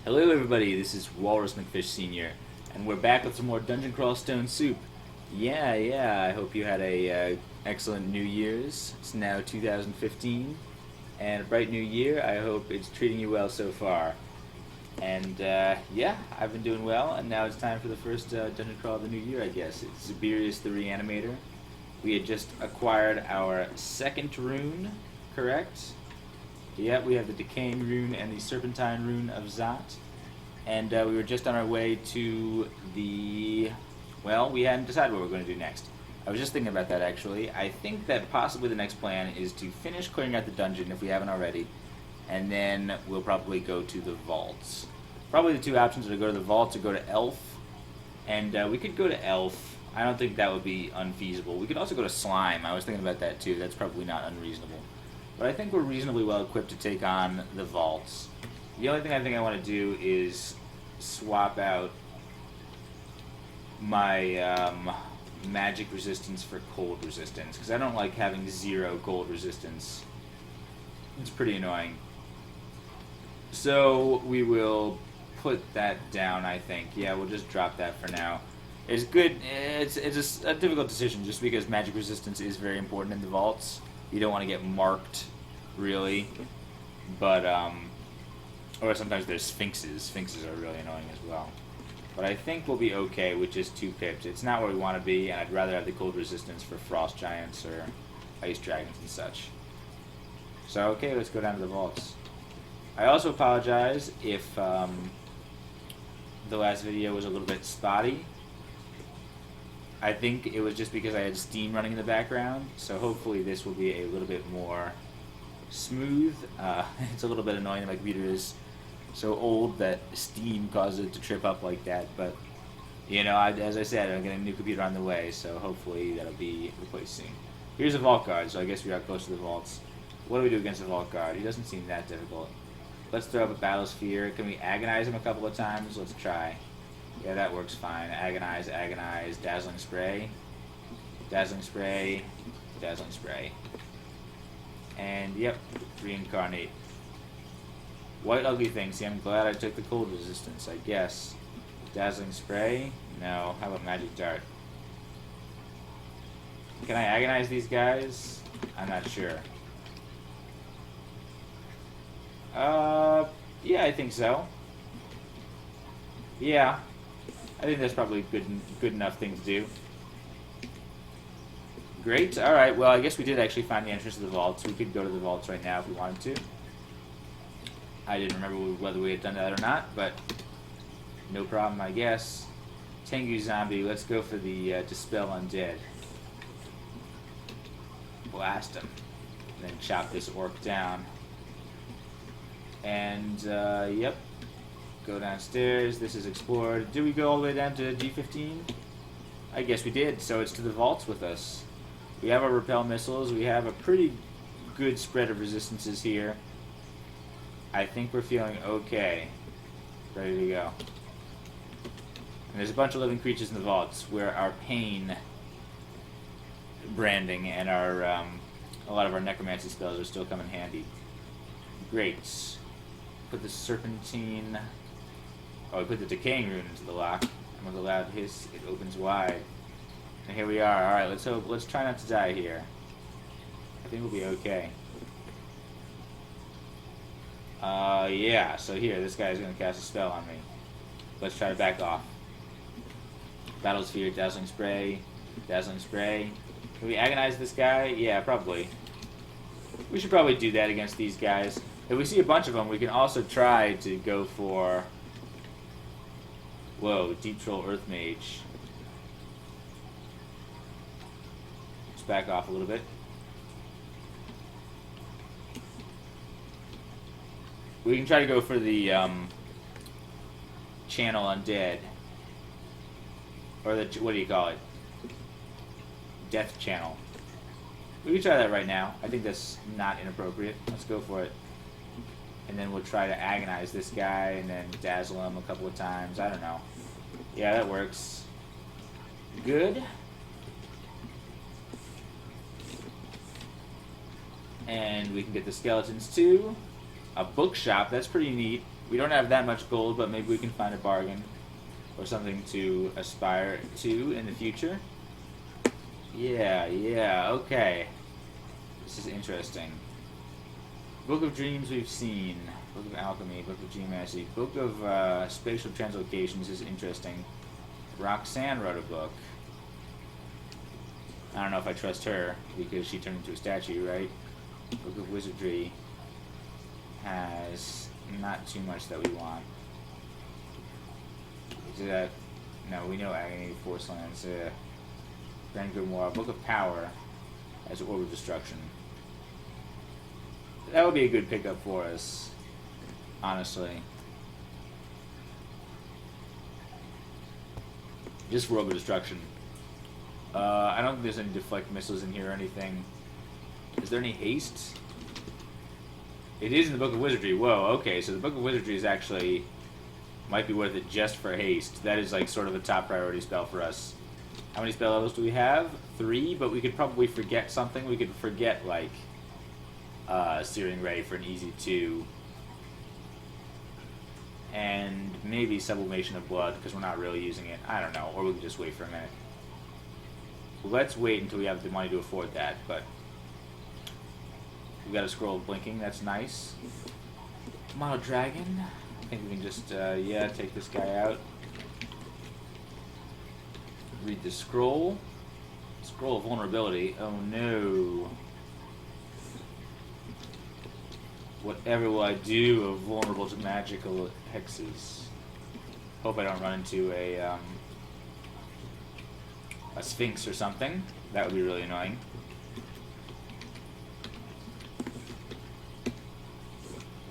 Hello everybody, this is Walrus McFish Sr., and we're back with some more Dungeon Crawl Stone Soup. Yeah, I hope you had a excellent New Year's. It's now 2015, and a bright new year. I hope it's treating you well so far. And yeah, I've been doing well, and now it's time for the first Dungeon Crawl of the new year, I guess. It's Zabirius the Reanimator. We had just acquired our second rune, correct? Yeah, we have the Decaying Rune and the Serpentine Rune of Zot. And we were just on our way to the... Well, we hadn't decided what we were going to do next. I was just thinking about that, actually. I think that possibly the next plan is to finish clearing out the dungeon, if we haven't already. And then we'll probably go to the vaults. Probably the two options are to go to the vaults or go to Elf. And we could go to Elf. I don't think that would be unfeasible. We could also go to Slime. I was thinking about that, too. That's probably not unreasonable. But I think we're reasonably well equipped to take on the vaults. The only thing I think I want to do is swap out my magic resistance for cold resistance, because I don't like having 0 cold resistance. It's pretty annoying. So we will put that down, I think. Yeah, we'll just drop that for now. It's good. It's a difficult decision just because magic resistance is very important in the vaults. You don't want to get marked, really. But, or sometimes there's sphinxes. Sphinxes are really annoying as well. But I think we'll be okay with just 2 pips. It's not where we want to be, and I'd rather have the cold resistance for frost giants or ice dragons and such. So, okay, let's go down to the vaults. I also apologize if the last video was a little bit spotty. I think it was just because I had Steam running in the background, so hopefully this will be a little bit more smooth. It's a little bit annoying that my computer is so old that Steam causes it to trip up like that, but, you know, as I said, I'm getting a new computer on the way, so hopefully that'll be replaced soon. Here's a Vault Guard, so I guess we are close to the vaults. What do we do against the Vault Guard? He doesn't seem that difficult. Let's throw up a Battle Sphere. Can we agonize him a couple of times? Let's try. Yeah, that works fine. Agonize, agonize, dazzling spray. Dazzling spray, dazzling spray. And, yep, reincarnate. White ugly thing. See, I'm glad I took the cold resistance, I guess. Dazzling spray? No. How about magic dart? Can I agonize these guys? I'm not sure. Yeah, I think so. Yeah. I think that's probably a good enough thing to do. Great. Alright, well, I guess we did actually find the entrance to the vaults. We could go to the vaults right now if we wanted to. I didn't remember whether we had done that or not, but no problem, I guess. Tengu Zombie, let's go for the Dispel Undead. Blast him. And then chop this orc down. And, yep. Go downstairs. This is explored. Did we go all the way down to G15? I guess we did. So it's to the vaults with us. We have our repel missiles. We have a pretty good spread of resistances here. I think we're feeling okay. Ready to go. And there's a bunch of living creatures in the vaults where our pain branding and our a lot of our necromancy spells are still coming handy. Great. Put the serpentine. Oh, we put the decaying rune into the lock. And with a loud hiss, it opens wide. And here we are. Alright, let's hope. Let's try not to die here. I think we'll be okay. Yeah, so here, this guy's gonna cast a spell on me. Let's try to back off. Battle Sphere, Dazzling Spray, Dazzling Spray. Can we agonize this guy? Yeah, probably. We should probably do that against these guys. If we see a bunch of them, we can also try to go for... Whoa, Deep Troll Earth Mage. Let's back off a little bit. We can try to go for the Channel Undead. Or the, what do you call it? Death Channel. We can try that right now. I think that's not inappropriate. Let's go for it. And then we'll try to agonize this guy and then dazzle him a couple of times. I don't know. Yeah, that works. Good. And we can get the skeletons too. A bookshop, that's pretty neat. We don't have that much gold, but maybe we can find a bargain or something to aspire to in the future. Yeah, okay. This is interesting. Book of Dreams we've seen. Book of Alchemy, Book of Geomancy, Book of Spatial Translocations is interesting. Roxanne wrote a book. I don't know if I trust her, because she turned into a statue, right? Book of Wizardry has not too much that we want. No, we know Agony, Force Lands, Grand Grimoire, Book of Power as Orb of Destruction. That would be a good pickup for us, honestly. Just for Orb of Destruction. I don't think there's any deflect missiles in here or anything. Is there any haste? It is in the Book of Wizardry. Whoa, okay, so the Book of Wizardry is actually... might be worth it just for haste. That is like sort of a top priority spell for us. How many spell levels do we have? 3, but we could probably forget something. We could forget like Searing Ray for an easy 2. And maybe Sublimation of Blood, because we're not really using it. I don't know, or we could just wait for a minute. Let's wait until we have the money to afford that, but... we got a Scroll of Blinking, that's nice. Mono Dragon. I think we can just, yeah, take this guy out. Read the scroll. Scroll of Vulnerability. Oh no. Whatever will I do of vulnerable to magical hexes? Hope I don't run into a Sphinx or something. That would be really annoying.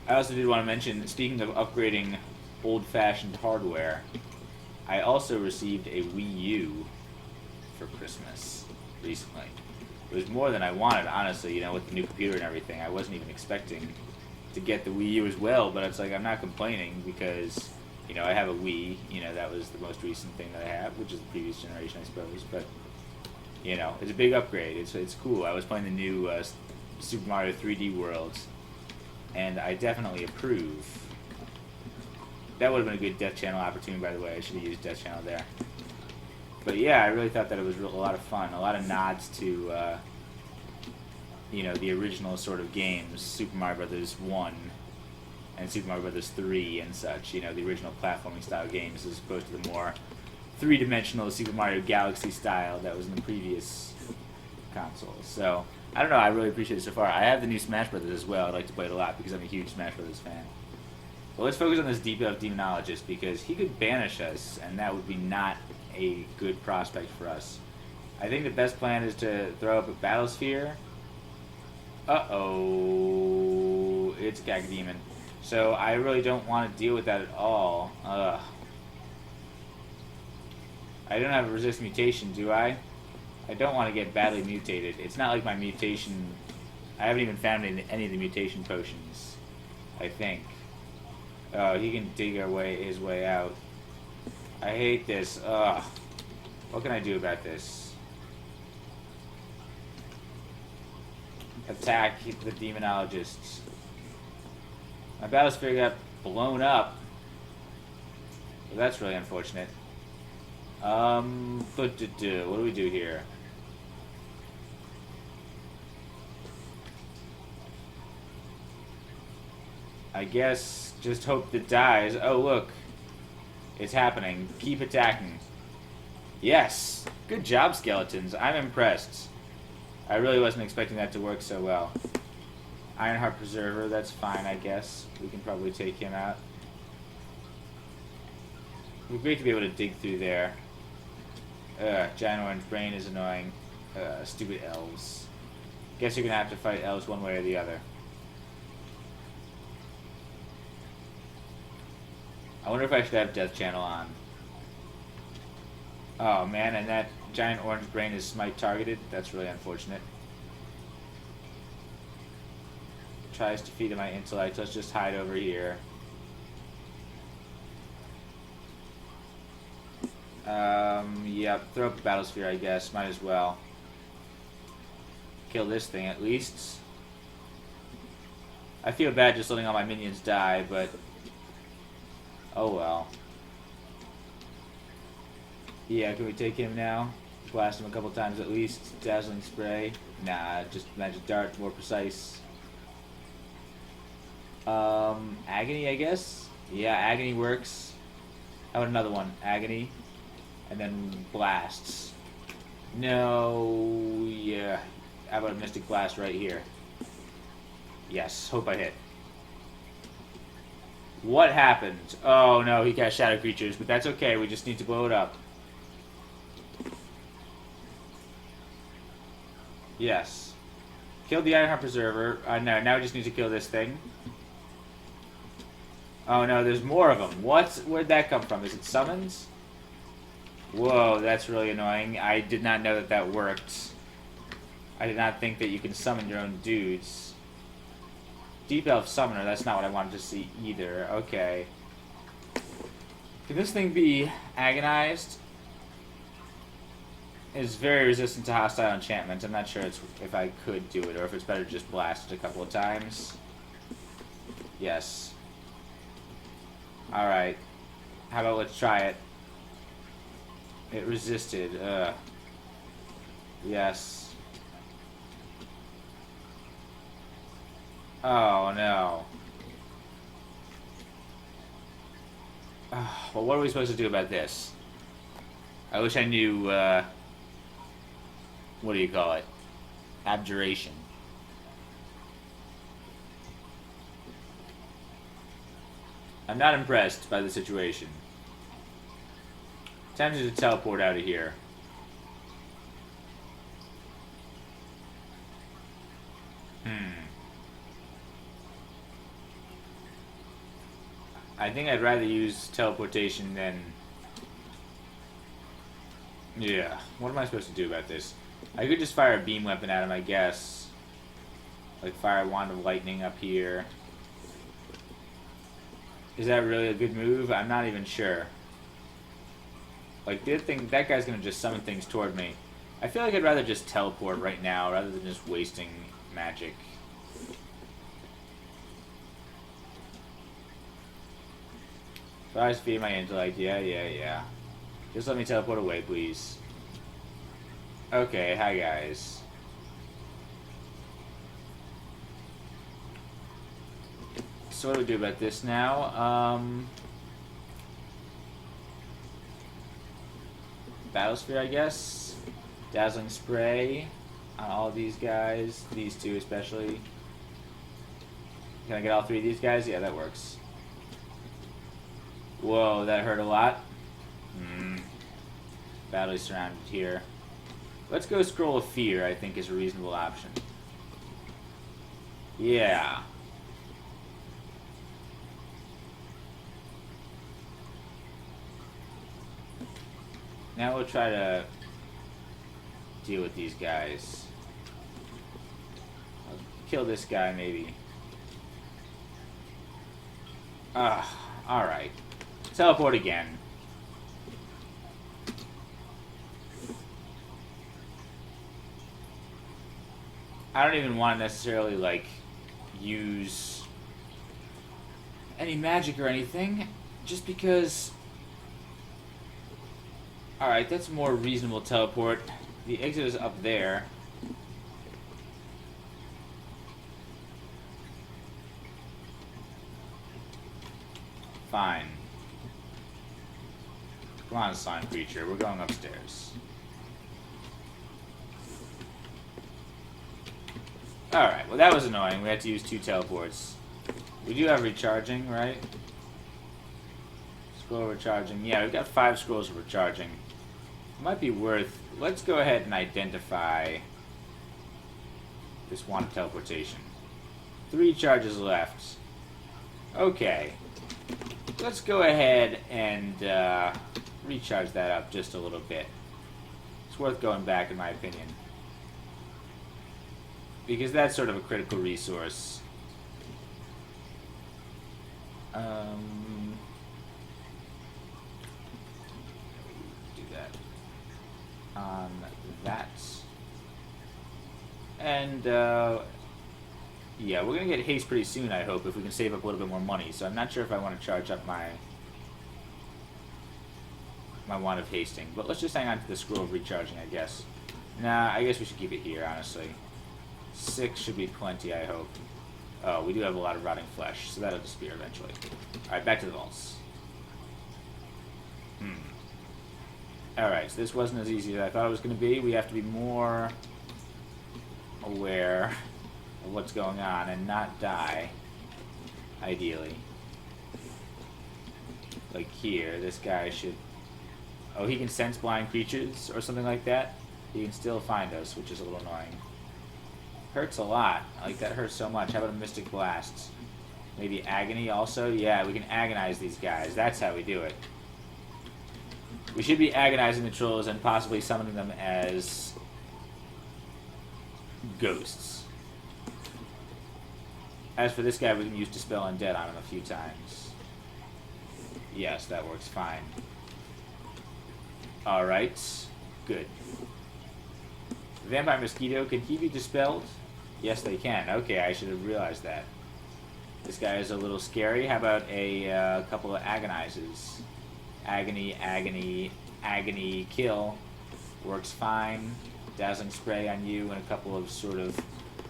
I also did want to mention, speaking of upgrading old-fashioned hardware, I also received a Wii U for Christmas recently. It was more than I wanted, honestly, you know, with the new computer and everything. I wasn't even expecting to get the Wii U as well, but it's like I'm not complaining because, you know, I have a Wii, you know, that was the most recent thing that I have, which is the previous generation, I suppose, but, you know, it's a big upgrade. It's cool. I was playing the new Super Mario 3D World, and I definitely approve. That would have been a good Death Channel opportunity, by the way. I should have used Death Channel there. But yeah, I really thought that it was a lot of fun. A lot of nods to, you know, the original sort of games, Super Mario Brothers 1 and Super Mario Brothers 3 and such. You know, the original platforming style games as opposed to the more three-dimensional Super Mario Galaxy style that was in the previous consoles. So... I don't know, I really appreciate it so far. I have the new Smash Brothers as well. I'd like to play it a lot because I'm a huge Smash Brothers fan. But let's focus on this debuff Demonologist because he could banish us, and that would be not a good prospect for us. I think the best plan is to throw up a Battle Sphere. Uh-oh. It's Cacodemon. So I really don't want to deal with that at all. Ugh. I don't have a resist mutation, do I? I don't want to get badly mutated. It's not like my mutation... I haven't even found any of the mutation potions, I think. Oh, he can dig his way out. I hate this. Ugh. What can I do about this? Attack the Demonologists. My Battlesphere got blown up. Well, that's really unfortunate. What do we do here? I guess just hope it dies. Oh, look. It's happening. Keep attacking. Yes! Good job, skeletons. I'm impressed. I really wasn't expecting that to work so well. Ironheart Preserver, that's fine, I guess. We can probably take him out. It would be great to be able to dig through there. Giant Orange Brain is annoying. Stupid elves. Guess you're gonna have to fight elves one way or the other. I wonder if I should have Death Channel on. Oh man, and that Giant Orange Brain is smite targeted? That's really unfortunate. Tries to feed my intellect. Let's just hide over here. Yeah, throw up a Battle Sphere, I guess. Might as well. Kill this thing, at least. I feel bad just letting all my minions die, but Oh well. Yeah, can we take him now? Blast him a couple times at least. Dazzling spray. Nah, just magic dart, more precise. Agony, I guess? Yeah, agony works. How about another one? Agony. And then blasts. No, yeah. How about a mystic blast right here? Yes, hope I hit. What happened? Oh no, he cast shadow creatures, but that's okay, we just need to blow it up. Yes. Killed the Ironheart Preserver. No, now we just need to kill this thing. Oh no, there's more of them. What? Where'd that come from? Is it summons? Whoa, that's really annoying. I did not know that that worked. I did not think that you can summon your own dudes. Deep Elf Summoner, that's not what I wanted to see either. Okay. Can this thing be agonized? It's very resistant to hostile enchantments. I'm not sure if I could do it or if it's better to just blast it a couple of times. Yes. Alright. How about let's try it. It resisted. Yes. Oh no. Well, what are we supposed to do about this? I wish I knew, what do you call it? Abjuration. I'm not impressed by the situation. Tempted to teleport out of here. I think I'd rather use teleportation than... Yeah. What am I supposed to do about this? I could just fire a beam weapon at him, I guess. Like fire a wand of lightning up here. Is that really a good move? I'm not even sure. Like, that guy's gonna just summon things toward me. I feel like I'd rather just teleport right now rather than just wasting magic. Rise feed my intellect. Yeah. Just let me teleport away, please. Okay, hi guys. So what do we do about this now? Battlesphere, I guess. Dazzling spray on all of these guys. These two especially. Can I get all three of these guys? Yeah, that works. Whoa, that hurt a lot. Badly surrounded here. Let's go Scroll of Fear, I think is a reasonable option. Yeah. Now we'll try to deal with these guys. I'll kill this guy, maybe. Alright. Teleport again. I don't even want to necessarily, like, use any magic or anything, just because... Alright, that's a more reasonable teleport. The exit is up there. Fine. Come on, slime creature. We're going upstairs. Alright, well that was annoying. We had to use 2 teleports. We do have recharging, right? Scroll recharging. Yeah, we've got 5 scrolls of recharging. It might be worth... Let's go ahead and identify this wand of teleportation. 3 charges left. Okay. Let's go ahead and recharge that up just a little bit. It's worth going back, in my opinion. Because that's sort of a critical resource. Do that. On that. And, yeah, we're going to get haste pretty soon, I hope, if we can save up a little bit more money. So I'm not sure if I want to charge up my my Wand of Hasting. But let's just hang on to the Scroll of Recharging, I guess. Nah, I guess we should keep it here, honestly. 6 should be plenty, I hope. Oh, we do have a lot of rotting flesh, so that'll disappear eventually. Alright, back to the vaults. Alright, so this wasn't as easy as I thought it was going to be. We have to be more aware of what's going on and not die, ideally. Like here, this guy should... Oh, he can sense blind creatures or something like that. He can still find us, which is a little annoying. Hurts a lot. Like, that hurts so much. How about a Mystic Blast? Maybe Agony also? Yeah, we can agonize these guys. That's how we do it. We should be agonizing the trolls and possibly summoning them as ghosts. As for this guy, we can use Dispel Undead on him a few times. Yes, that works fine. Alright. Good. Vampire Mosquito, can he be dispelled? Yes, they can. Okay, I should have realized that. This guy is a little scary. How about a couple of agonizes? Agony, agony, agony, kill. Works fine. Dazzling Spray on you and a couple of sort of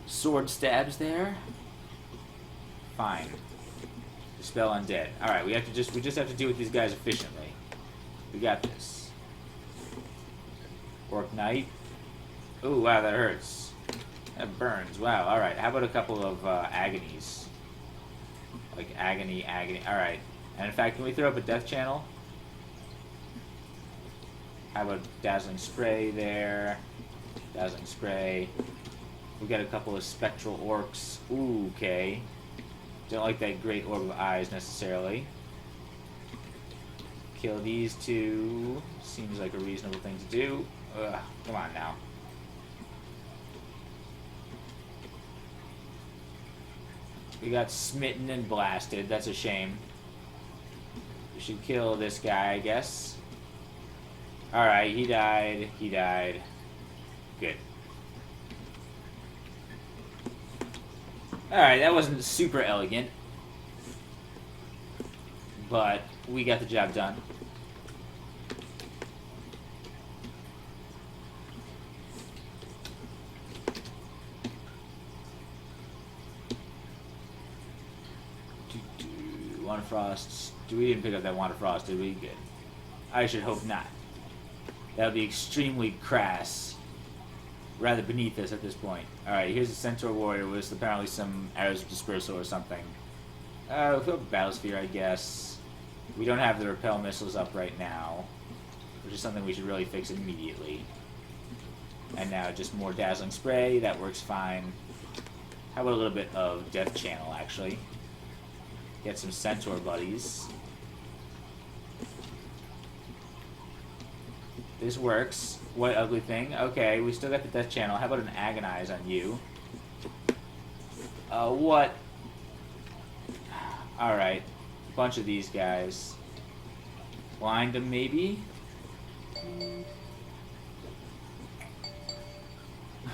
sword stabs there. Fine. Dispel Undead. Alright, we just have to deal with these guys efficiently. We got this. Orc Knight. Ooh, wow, that hurts. That burns. Wow, alright. How about a couple of agonies? Like agony, agony. Alright. And in fact, can we throw up a death channel? How about Dazzling Spray there? Dazzling Spray. We got a couple of spectral orcs. Ooh, okay. Don't like that great orb of eyes necessarily. Kill these two. Seems like a reasonable thing to do. Ugh, come on now. We got smitten and blasted. That's a shame. We should kill this guy, I guess. Alright, he died. He died. Good. Alright, that wasn't super elegant. But we got the job done. Wand of Frost. We didn't pick up that Wand of Frost, did we? Good. I should hope not. That would be extremely crass. Rather beneath us at this point. Alright, here's a Centaur Warrior with apparently some Arrows of Dispersal or something. We'll put a Battlesphere, I guess. We don't have the Repel Missiles up right now, which is something we should really fix immediately. And now just more Dazzling Spray. That works fine. How about a little bit of Death Channel, actually? Get some Centaur buddies. This works. What ugly thing? Okay, we still got the Death Channel. How about an Agonize on you? What? Alright. A bunch of these guys. Blind them, maybe?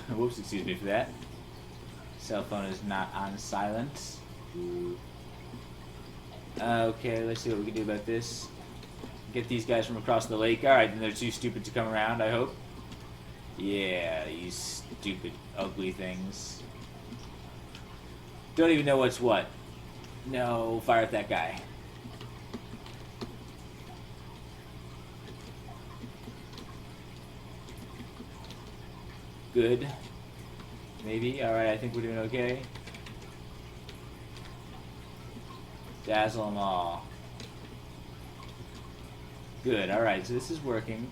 Whoops, excuse me for that. Cell phone is not on silent. Okay, let's see what we can do about this. Get these guys from across the lake. Alright, then they're too stupid to come around, I hope. Yeah, these stupid, ugly things. Don't even know what's what. No, fire at that guy. Good. Maybe. Alright, I think we're doing okay. Dazzle them all. Good, alright, so this is working.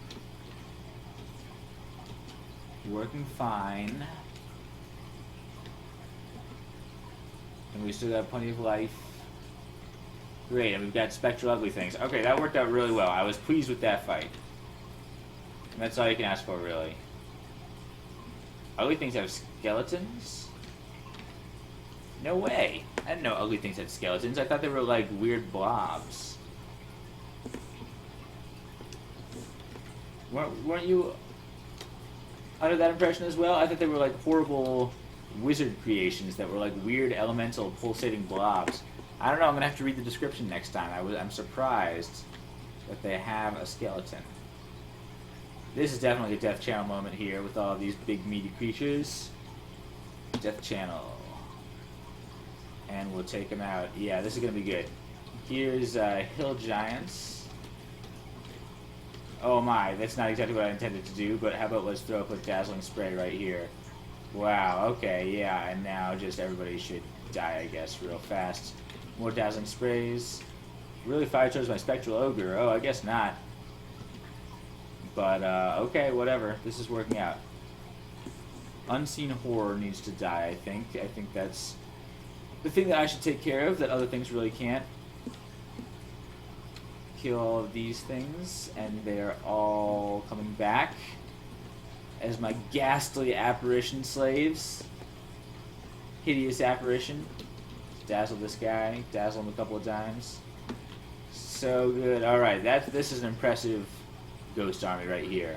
Working fine. And we still got plenty of life. Great, and we've got Spectral Ugly Things. Okay, that worked out really well. I was pleased with that fight. And that's all you can ask for, really. Ugly Things have skeletons? No way. I didn't know Ugly Things had skeletons. I thought they were like weird blobs. Weren't you under that impression as well? I thought they were like horrible wizard creations that were like weird elemental pulsating blobs. I don't know. I'm gonna have to read the description next time. I'm surprised that they have a skeleton. This is definitely a Death Channel moment here with all these big meaty creatures. Death Channel. And we'll take them out. Yeah, this is going to be good. Here's Hill Giants. Oh my, that's not exactly what I intended to do, but how about let's throw up a Dazzling Spray right here. Wow, okay, yeah, and now just everybody should die, I guess, real fast. More Dazzling Sprays. Really fire towards my Spectral Ogre. Oh, I guess not. But, okay, whatever. This is working out. Unseen Horror needs to die, I think. I think that's the thing that I should take care of that other things really can't. Kill all of these things, and they're all coming back as my ghastly apparition slaves. Hideous apparition. Dazzle this guy. Dazzle him a couple of times. So good. Alright, this is an impressive ghost army right here.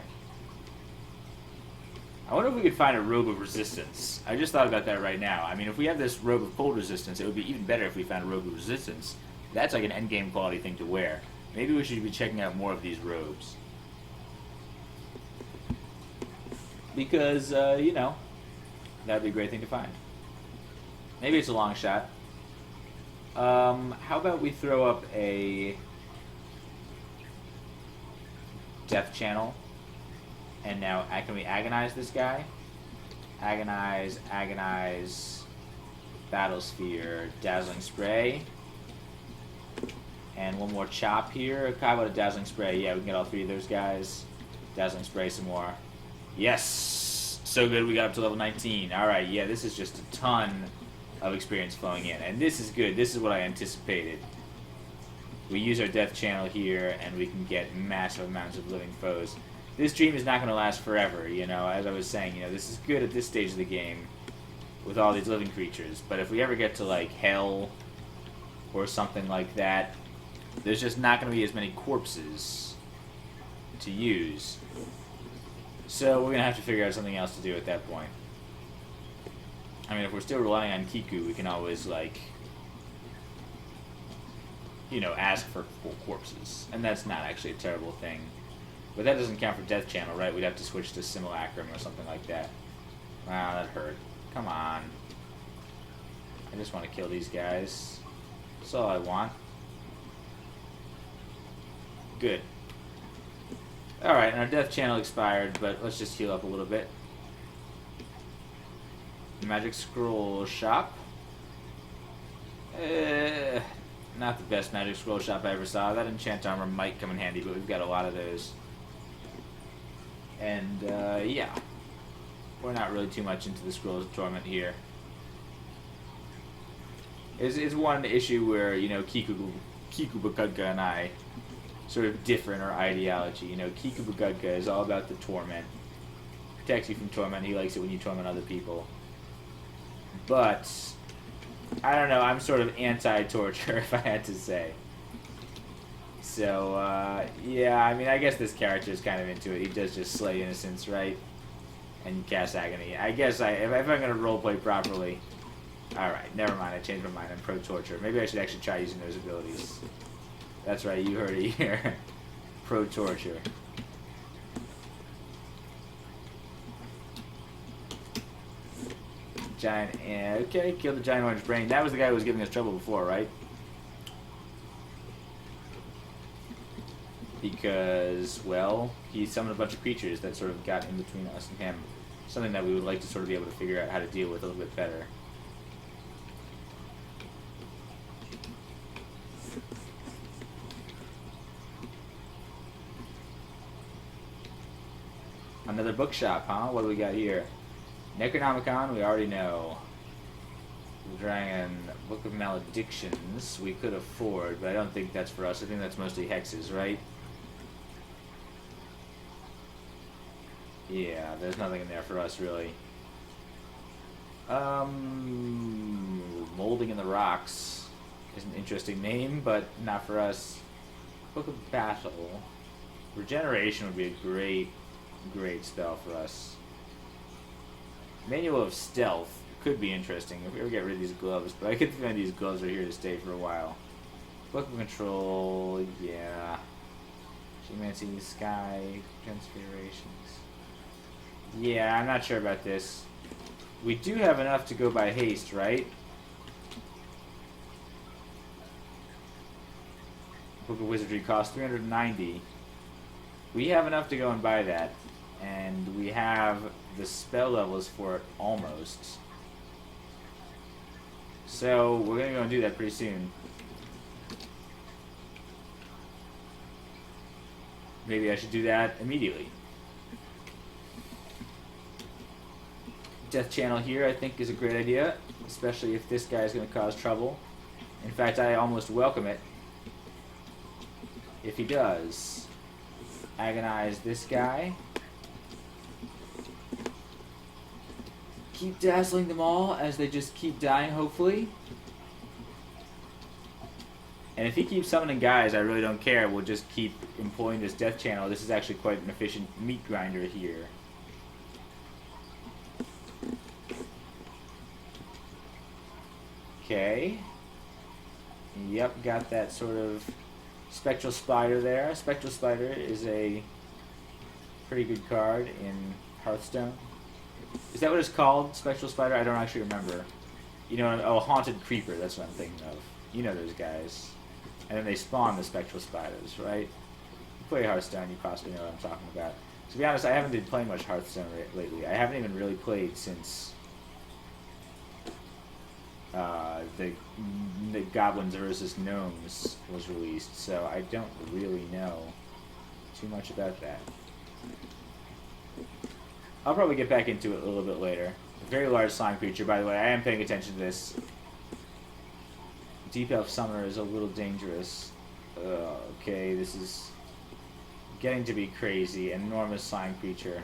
I wonder if we could find a robe of resistance. I just thought about that right now. I mean, if we have this robe of cold resistance, it would be even better if we found a robe of resistance. That's like an endgame quality thing to wear. Maybe we should be checking out more of these robes. Because, you know, that would be a great thing to find. Maybe it's a long shot. How about we throw up a Death Channel? And now, can we agonize this guy? Agonize, agonize, Battle Sphere, Dazzling Spray. And one more chop here. How about a Dazzling Spray? Yeah, we can get all three of those guys. Dazzling Spray some more. Yes! So good, we got up to level 19. Alright, yeah, this is just a ton of experience flowing in. And this is good. This is what I anticipated. We use our Death Channel here, and we can get massive amounts of living foes. This dream is not going to last forever, you know, as I was saying, you know, this is good at this stage of the game with all these living creatures. But if we ever get to, like, Hell or something like that, there's just not going to be as many corpses to use. So we're going to have to figure out something else to do at that point. I mean, if we're still relying on Kiku, we can always, like, you know, ask for full corpses. And that's not actually a terrible thing. But that doesn't count for Death Channel, right? We'd have to switch to Simulacrum or something like that. Wow, that hurt. Come on. I just want to kill these guys. That's all I want. Good. Alright, and our Death Channel expired, but let's just heal up a little bit. Magic Scroll Shop. Not the best Magic Scroll Shop I ever saw. That Enchant Armor might come in handy, but we've got a lot of those. And, yeah. We're not really too much into the Scrolls of Torment here. It's one issue where, you know, Kiku Bakugga and I sort of differ in our ideology. You know, Kiku Bakugga is all about the torment. Protects you from torment. He likes it when you torment other people. But, I don't know, I'm sort of anti-torture, if I had to say. So, yeah, I mean, I guess this character is kind of into it. He does just slay innocents, right? And cast agony. I guess if I'm going to roleplay properly... Alright, never mind, I changed my mind. I'm pro-torture. Maybe I should actually try using those abilities. That's right, you heard it here. Pro-torture. Giant, okay, kill the giant orange brain. That was the guy who was giving us trouble before, right? Because, well, he summoned a bunch of creatures that sort of got in between us and him. Something that we would like to sort of be able to figure out how to deal with a little bit better. Another bookshop, huh? What do we got here? Necronomicon, we already know. The Dragon, Book of Maledictions, we could afford, but I don't think that's for us. I think that's mostly hexes, right? Yeah, there's nothing in there for us, really. Molding in the Rocks is an interesting name, but not for us. Book of Battle. Regeneration would be a great spell for us. Manual of Stealth could be interesting if we ever get rid of these gloves, but I could feel these gloves are here to stay for a while. Book of Control, yeah. Humanity, Sky, Conspirations. Yeah, I'm not sure about this. We do have enough to go by haste, right? Book of Wizardry costs 390. We have enough to go and buy that. And we have the spell levels for it almost. So we're going to go and do that pretty soon. Maybe I should do that immediately. Death Channel here I think is a great idea, especially if this guy is going to cause trouble. In fact, I almost welcome it if he does. Agonize this guy. Keep dazzling them all as they just keep dying, hopefully. And if he keeps summoning guys, I really don't care. We'll just keep employing this Death Channel. This is actually quite an efficient meat grinder here. Okay. Yep, got that sort of Spectral Spider there. Spectral Spider is a pretty good card in Hearthstone. Is that what it's called? Spectral Spider? I don't actually remember. You know, oh, Haunted Creeper, that's what I'm thinking of. You know those guys. And then they spawn the Spectral Spiders, right? You play Hearthstone, you possibly know what I'm talking about. To be honest, I haven't been playing much Hearthstone lately. I haven't even really played since the Goblins versus Gnomes was released, so I don't really know too much about that. I'll probably get back into it a little bit later. A very large slime creature, by the way. I am paying attention to this. Deep Elf Summoner is a little dangerous. Okay, this is getting to be crazy. An enormous slime creature.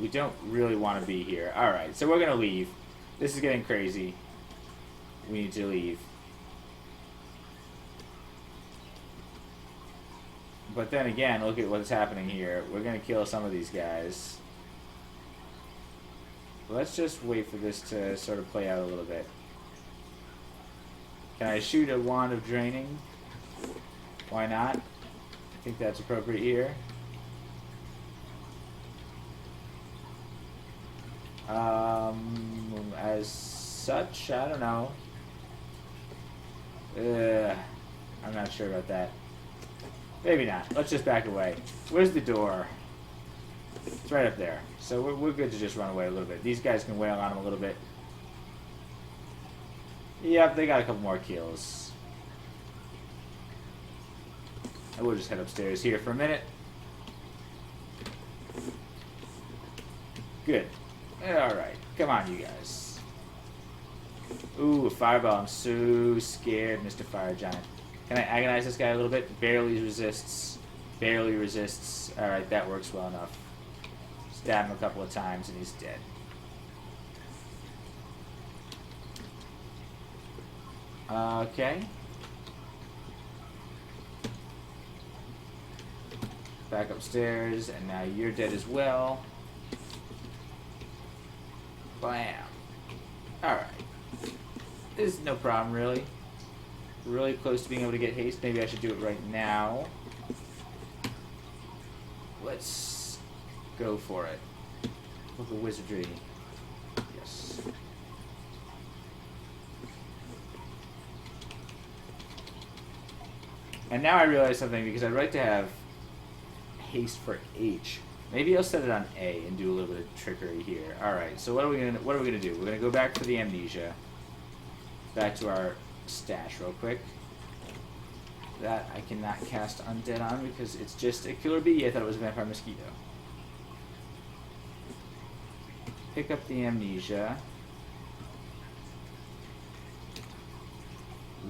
We don't really want to be here. Alright, so we're going to leave. This is getting crazy. We need to leave. But then again, look at what's happening here. We're going to kill some of these guys. Let's just wait for this to sort of play out a little bit. Can I shoot a Wand of Draining? Why not? I think that's appropriate here. As such, I don't know. I'm not sure about that. Maybe not. Let's just back away. Where's the door? It's right up there. So we're good to just run away a little bit. These guys can wail on him a little bit. Yep, they got a couple more kills. And we'll just head upstairs here for a minute. Good. Alright. Come on, you guys. Ooh, a fireball. I'm so scared, Mr. Fire Giant. Can I agonize this guy a little bit? Barely resists. Barely resists. Alright, that works well enough. Stab him a couple of times and he's dead. Okay. Back upstairs, and now you're dead as well. Bam. Alright. This is no problem, really. Really close to being able to get haste. Maybe I should do it right now. Let's go for it. Book of Wizardry. Yes. And now I realize something, because I'd like to have haste for H. Maybe I'll set it on A and do a little bit of trickery here. Alright, so what are we gonna do? We're gonna go back for the Amnesia. Back to our stash real quick. That I cannot cast Undead on because it's just a killer bee. I thought it was a vampire mosquito. Pick up the Amnesia.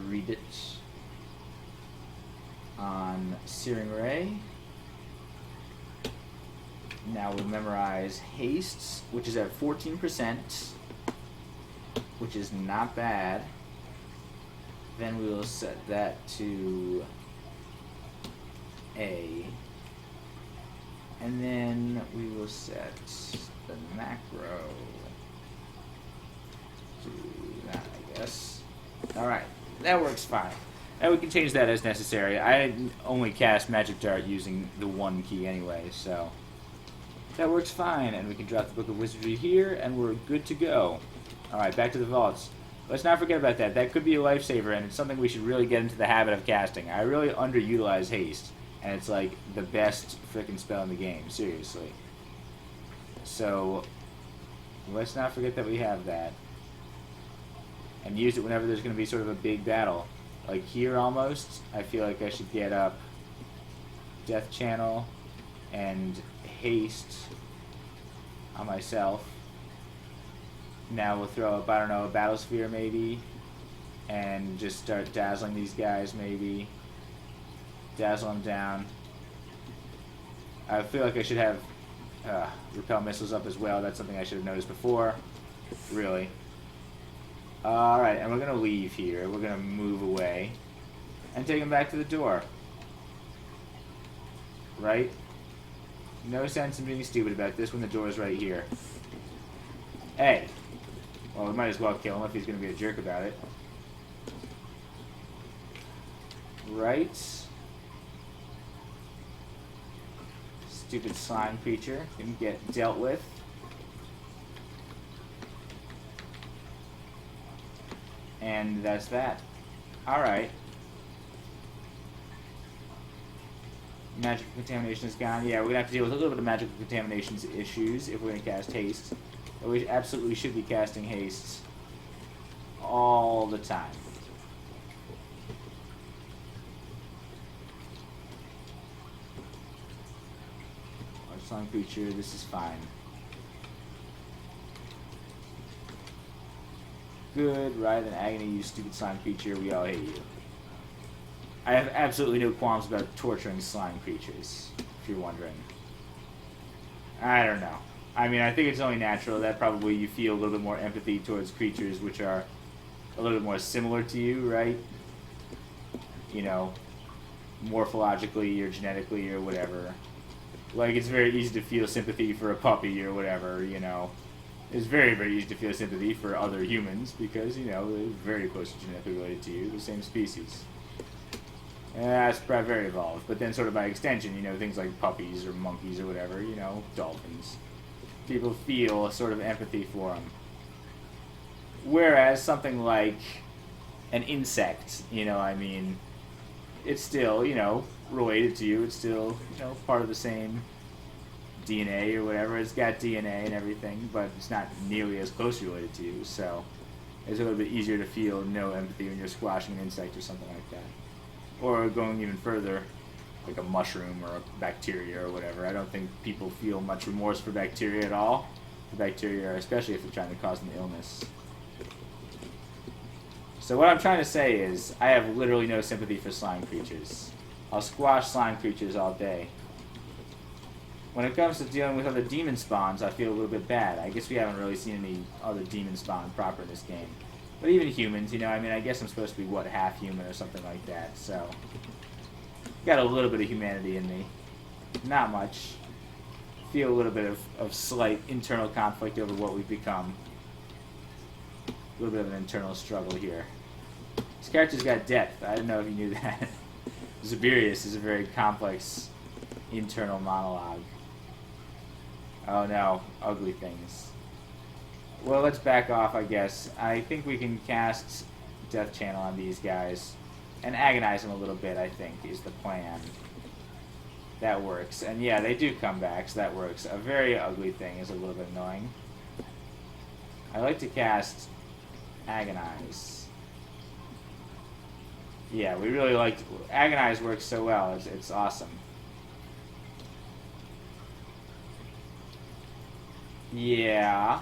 Read it on Searing Ray. Now we'll memorize Haste, which is at 14%, which is not bad. Then we will set that to A. And then we will set the macro to that, I guess. Alright, that works fine. And we can change that as necessary. I only cast Magic Dart using the 1 key anyway, so that works fine. And we can drop the Book of Wizardry here, and we're good to go. Alright, back to the vaults. Let's not forget about that. That could be a lifesaver, and it's something we should really get into the habit of casting. I really underutilize haste, and it's like the best frickin' spell in the game, seriously. So, let's not forget that we have that. And use it whenever there's going to be sort of a big battle. Like here almost, I feel like I should get up Death Channel and Haste on myself. Now we'll throw up, I don't know, a Battle Sphere maybe, and just start dazzling these guys maybe. Dazzle them down. I feel like I should have Repel Missiles up as well. That's something I should have noticed before. Really. Alright, and we're going to leave here. We're going to move away and take him back to the door. Right? No sense in being stupid about this when the door is right here. Hey! Well, we might as well kill him if he's going to be a jerk about it. Right? Stupid slime creature can get dealt with. And that's that. Alright. Magical contamination is gone. Yeah, we're going to have to deal with a little bit of magical contamination issues if we're going to cast haste. But we absolutely should be casting haste all the time. Our slime creature, this is fine. Good, Writhe and Agony, you stupid slime creature, we all hate you. I have absolutely no qualms about torturing slime creatures, if you're wondering. I don't know. I mean, I think it's only natural that probably you feel a little bit more empathy towards creatures which are a little bit more similar to you, right? You know, morphologically or genetically or whatever. Like, it's very easy to feel sympathy for a puppy or whatever, you know. It's very, very easy to feel sympathy for other humans because, you know, they're very close genetically related to you, the same species. And that's very evolved. But then sort of by extension, you know, things like puppies or monkeys or whatever, you know, dolphins. People feel a sort of empathy for them. Whereas something like an insect, you know, I mean, it's still, you know, related to you. It's still, you know, part of the same DNA or whatever. It's got DNA and everything, but it's not nearly as closely related to you, so it's a little bit easier to feel no empathy when you're squashing an insect or something like that. Or going even further, like a mushroom or a bacteria or whatever. I don't think people feel much remorse for bacteria at all. The bacteria, especially if they're trying to cause them illness. So what I'm trying to say is, I have literally no sympathy for slime creatures. I'll squash slime creatures all day. When it comes to dealing with other demon spawns, I feel a little bit bad. I guess we haven't really seen any other demon spawn proper in this game. But even humans, you know, I mean, I guess I'm supposed to be, what, half human or something like that, so got a little bit of humanity in me. Not much. Feel a little bit of slight internal conflict over what we've become. A little bit of an internal struggle here. This character's got depth. I don't know if you knew that. Zabirius is a very complex internal monologue. Oh no, ugly things. Well, let's back off, I guess. I think we can cast Death Channel on these guys and agonize them a little bit, I think, is the plan. That works. And yeah, they do come back, so that works. A very ugly thing is a little bit annoying. I like to cast Agonize. Yeah, we really like to, Agonize works so well. It's awesome. Yeah.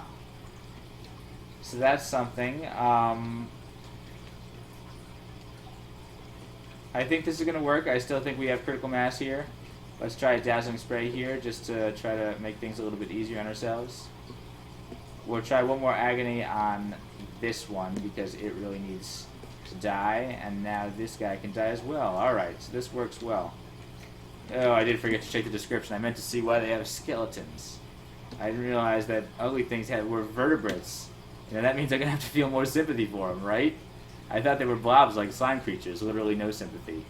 So that's something. I think this is going to work. I still think we have critical mass here. Let's try a Dazzling Spray here just to try to make things a little bit easier on ourselves. We'll try one more Agony on this one because it really needs to die. And now this guy can die as well. Alright, so this works well. Oh, I did forget to check the description. I meant to see why they have skeletons. I didn't realize that ugly things were vertebrates. You know, that means I'm going to have to feel more sympathy for them, right? I thought they were blobs like slime creatures, literally no sympathy.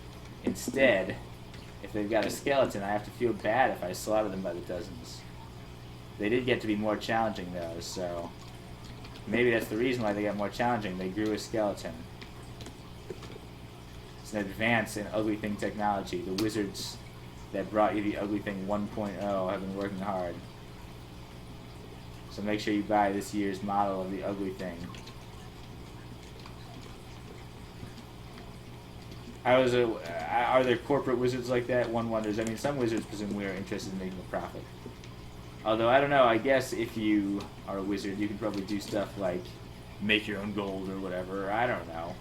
Instead, if they've got a skeleton, I have to feel bad if I slaughter them by the dozens. They did get to be more challenging though, so maybe that's the reason why they got more challenging. They grew a skeleton. It's an advance in ugly thing technology. The wizards that brought you the ugly thing 1.0 have been working hard. So make sure you buy this year's model of the ugly thing. Are there corporate wizards like that? One wonders. I mean, some wizards presumably are interested in making a profit. Although, I don't know, I guess if you are a wizard, you can probably do stuff like make your own gold or whatever. I don't know.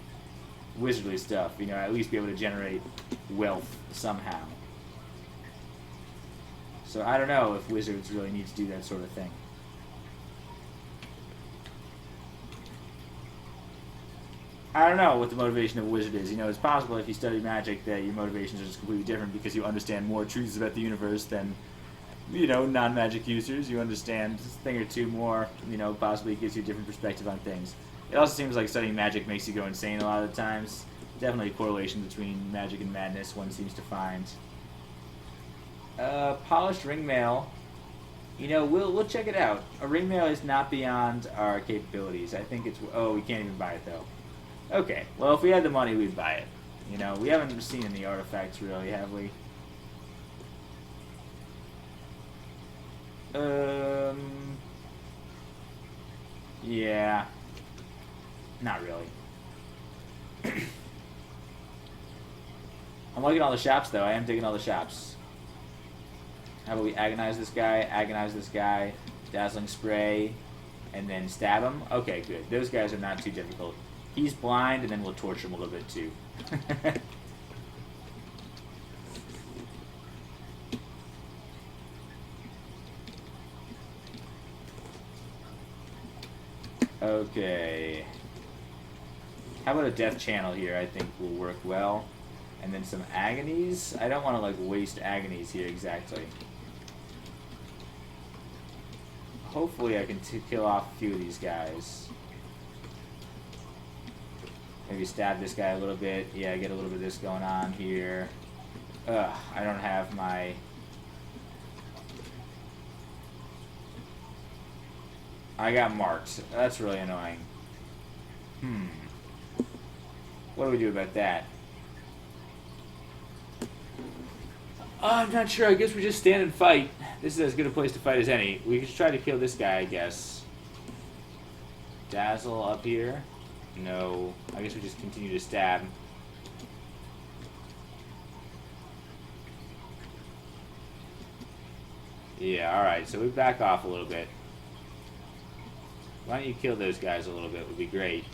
Wizardly stuff, you know, at least be able to generate wealth somehow. So I don't know if wizards really need to do that sort of thing. I don't know what the motivation of a wizard is. You know, it's possible if you study magic that your motivations are just completely different because you understand more truths about the universe than, you know, non-magic users. You understand a thing or two more, you know, possibly gives you a different perspective on things. It also seems like studying magic makes you go insane a lot of the times. Definitely a correlation between magic and madness one seems to find. Polished ring mail. You know, we'll check it out. A ring mail is not beyond our capabilities. I think it's... Oh, we can't even buy it, though. Okay, well, if we had the money, we'd buy it. You know, we haven't seen any artifacts, really, have we? Yeah. Not really. I'm liking all the shops, though. I am digging all the shops. How about we agonize this guy, dazzling spray, and then stab him? Okay, good. Those guys are not too difficult. He's blind, and then we'll torture him a little bit, too. Okay. How about a death channel here? I think will work well. And then some agonies. I don't want to, like, waste agonies here exactly. Hopefully I can kill off a few of these guys. Maybe stab this guy a little bit. Yeah, get a little bit of this going on here. Ugh, I don't have my... I got marked. That's really annoying. What do we do about that? I'm not sure. I guess we just stand and fight. This is as good a place to fight as any. We could try to kill this guy, I guess. Dazzle up here. No. I guess we just continue to stab. Yeah, alright. So we back off a little bit. Why don't you kill those guys a little bit? Would be great.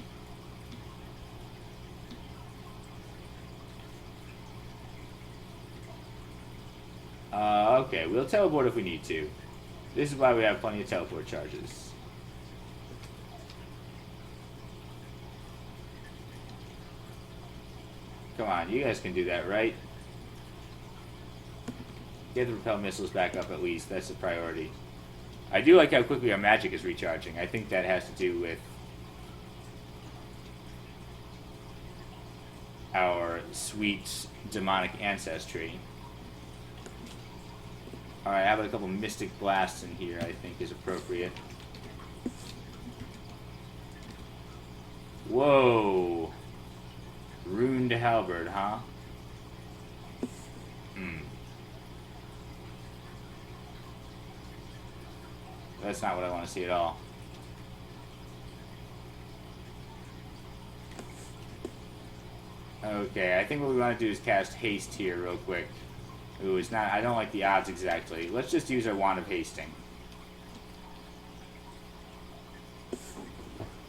Okay, we'll teleport if we need to. This is why we have plenty of teleport charges. Come on, you guys can do that, right? Get the repel missiles back up at least. That's the priority. I do like how quickly our magic is recharging. I think that has to do with our sweet demonic ancestry. Alright, how about a couple mystic blasts in here, I think is appropriate. Whoa! Ruined halberd, huh? That's not what I want to see at all. Okay, I think what we want to do is cast haste here real quick. Ooh, it's not... I don't like the odds exactly. Let's just use our Wand of Hasting.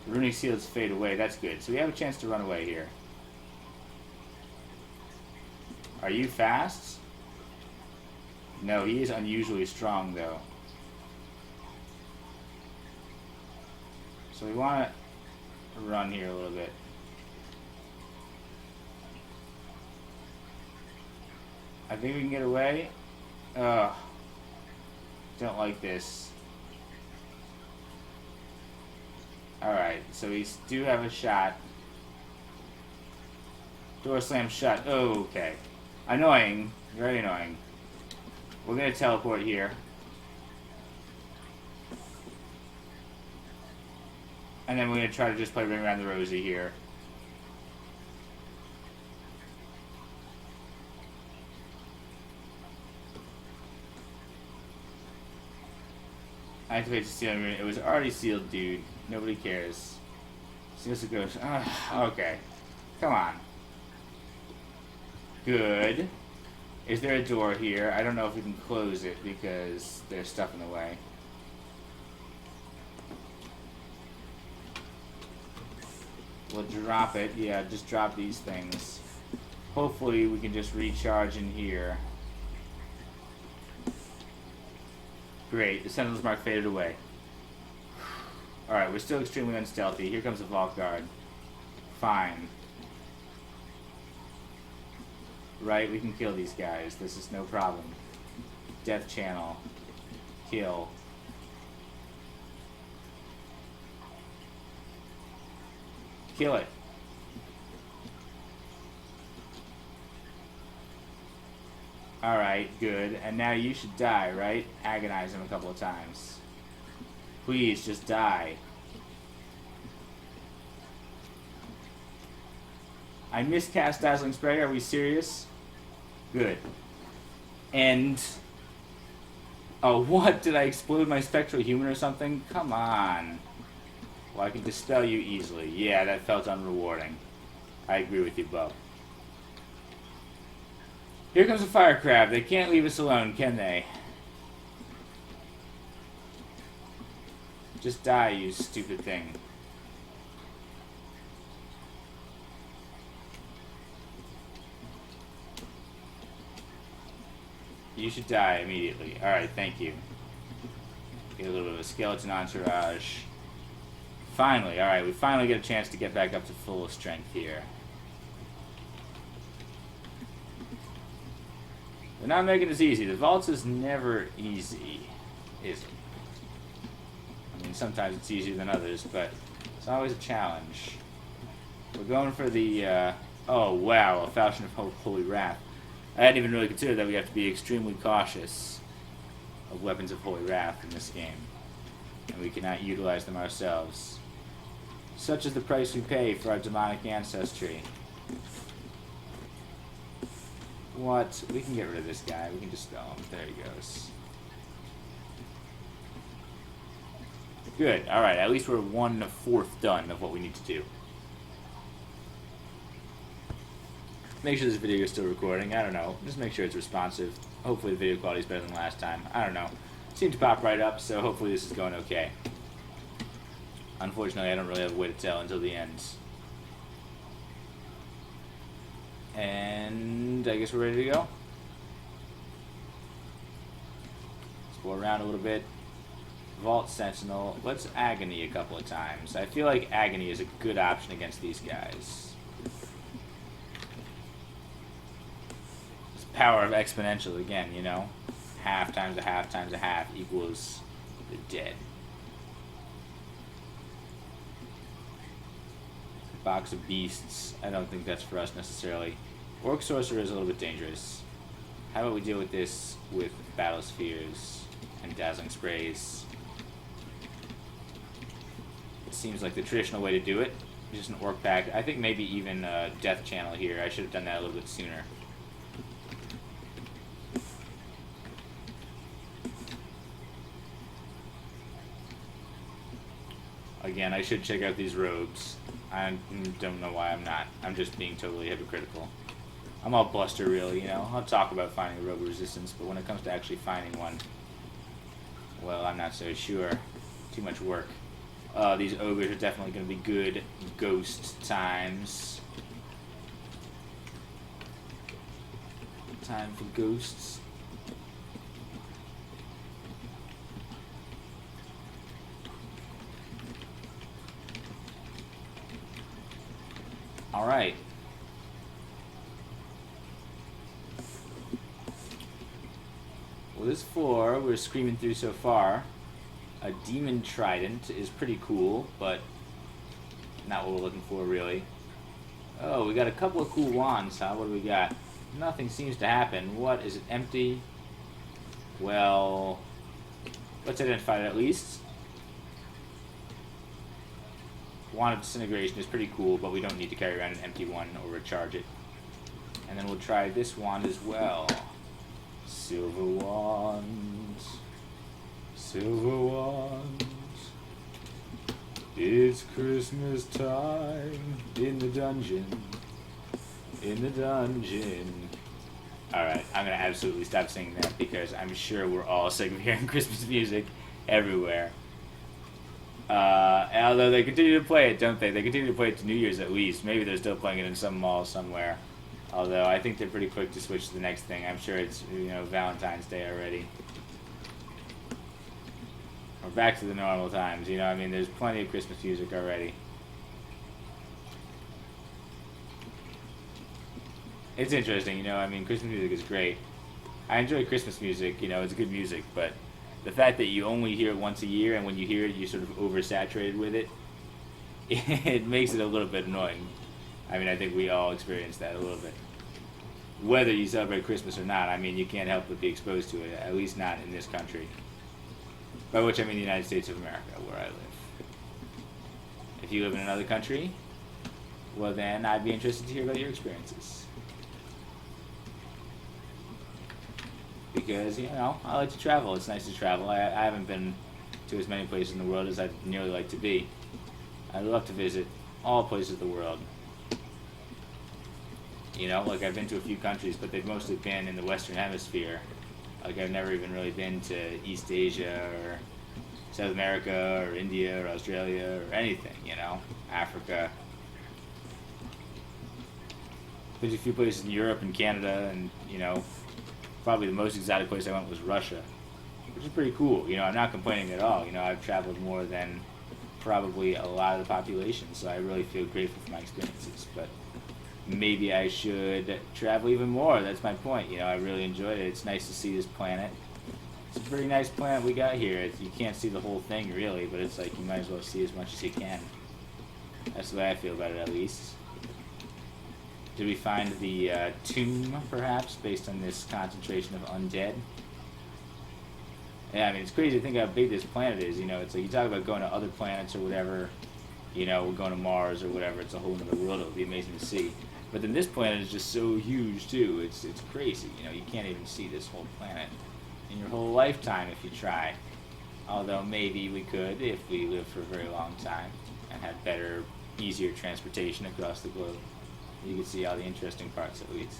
Runic Seals fade away. That's good. So we have a chance to run away here. Are you fast? No, he is unusually strong, though. So we want to run here a little bit. I think we can get away. Ugh. Don't like this. Alright, so we do have a shot. Door slammed shut. Oh, okay. Annoying. Very annoying. We're gonna teleport here. And then we're gonna try to just play Ring Around the Rosie here. Activate the sealing room. It was already sealed, dude. Nobody cares. Seals the ghost. Okay. Come on. Good. Is there a door here? I don't know if we can close it because there's stuff in the way. We'll drop it. Yeah, just drop these things. Hopefully we can just recharge in here. Great. The Sentinel's mark faded away. Alright, we're still extremely unstealthy. Here comes the Vault Guard. Fine. Right, we can kill these guys. This is no problem. Death channel. Kill. Kill it. Alright, good. And now you should die, right? Agonize him a couple of times. Please, just die. I miscast Dazzling Spray, are we serious? Good. And... oh, what? Did I explode my Spectral Human or something? Come on. Well, I can dispel you easily. Yeah, that felt unrewarding. I agree with you, Bo. Here comes a fire crab. They can't leave us alone, can they? Just die, you stupid thing. You should die immediately. Alright, thank you. Get a little bit of a skeleton entourage. Finally, alright, we finally get a chance to get back up to full strength here. They're not making this easy. The vaults is never easy, is it? I mean, sometimes it's easier than others, but it's always a challenge. We're going for the, oh wow, a Falchion of Holy Wrath. I hadn't even really considered that we have to be extremely cautious of weapons of Holy Wrath in this game. And we cannot utilize them ourselves. Such is the price we pay for our demonic ancestry. What? We can get rid of this guy. We can dispel him. There he goes. Good. Alright, at least we're 1/4 done of what we need to do. Make sure this video is still recording. I don't know. Just make sure it's responsive. Hopefully the video quality is better than last time. I don't know. It seemed to pop right up, so hopefully this is going okay. Unfortunately, I don't really have a way to tell until the end. And I guess we're ready to go. Let's go around a little bit. Vault Sentinel. Let's Agony a couple of times. I feel like Agony is a good option against these guys. It's power of exponential again, you know? Half times a half times a half equals the dead. Box of Beasts. I don't think that's for us necessarily. Orc Sorcerer is a little bit dangerous. How about we deal with this with Battle Spheres and Dazzling Sprays? It seems like the traditional way to do it. Just an Orc pack. I think maybe even a Death Channel here. I should have done that a little bit sooner. Again, I should check out these robes. I don't know why I'm not. I'm just being totally hypocritical. I'm all bluster, really, you know. I'll talk about finding a robe of resistance, but when it comes to actually finding one, well, I'm not so sure. Too much work. These ogres are definitely going to be good ghost times. Time for ghosts. Alright. Well, this floor we're screaming through so far. A Demon Trident is pretty cool, but not what we're looking for, really. Oh, we got a couple of cool wands, huh? What do we got? Nothing seems to happen. What? Is it empty? Well, let's identify it at least. Wand of Disintegration is pretty cool, but we don't need to carry around an empty one or recharge it. And then we'll try this wand as well. Silver wands. Silver wands. It's Christmas time in the dungeon. In the dungeon. Alright, I'm going to absolutely stop singing that because I'm sure we're all sick of hearing Christmas music everywhere. Although they continue to play it, don't they? They continue to play it to New Year's at least. Maybe they're still playing it in some mall somewhere. Although I think they're pretty quick to switch to the next thing. I'm sure it's, Valentine's Day already. We're back to the normal times, I mean, there's plenty of Christmas music already. It's interesting, I mean, Christmas music is great. I enjoy Christmas music, it's good music, but the fact that you only hear it once a year, and when you hear it, you're sort of oversaturated with it, it makes it a little bit annoying. I mean, I think we all experience that a little bit. Whether you celebrate Christmas or not, I mean, you can't help but be exposed to it, at least not in this country. By which I mean the United States of America, where I live. If you live in another country, well then I'd be interested to hear about your experiences. Because, I like to travel. It's nice to travel. I haven't been to as many places in the world as I'd nearly like to be. I'd love to visit all places of the world. Like I've been to a few countries, but they've mostly been in the Western Hemisphere. Like I've never even really been to East Asia or South America or India or Australia or anything, Africa. Been to a few places in Europe and Canada, and, probably the most exotic place I went was Russia, which is pretty cool. I'm not complaining at all. I've traveled more than probably a lot of the population, so I really feel grateful for my experiences. But maybe I should travel even more. That's my point. I really enjoyed it. It's nice to see this planet. It's a pretty nice planet we got here. You can't see the whole thing, really, but it's like you might as well see as much as you can. That's the way I feel about it, at least. Did we find the tomb, perhaps, based on this concentration of undead? Yeah, I mean, it's crazy to think how big this planet is. It's like you talk about going to other planets or whatever, we're going to Mars or whatever. It's a whole other world. It would be amazing to see. But then this planet is just so huge, too. It's crazy. You can't even see this whole planet in your whole lifetime if you try. Although maybe we could if we lived for a very long time and had better, easier transportation across the globe. You could see all the interesting parts, at least.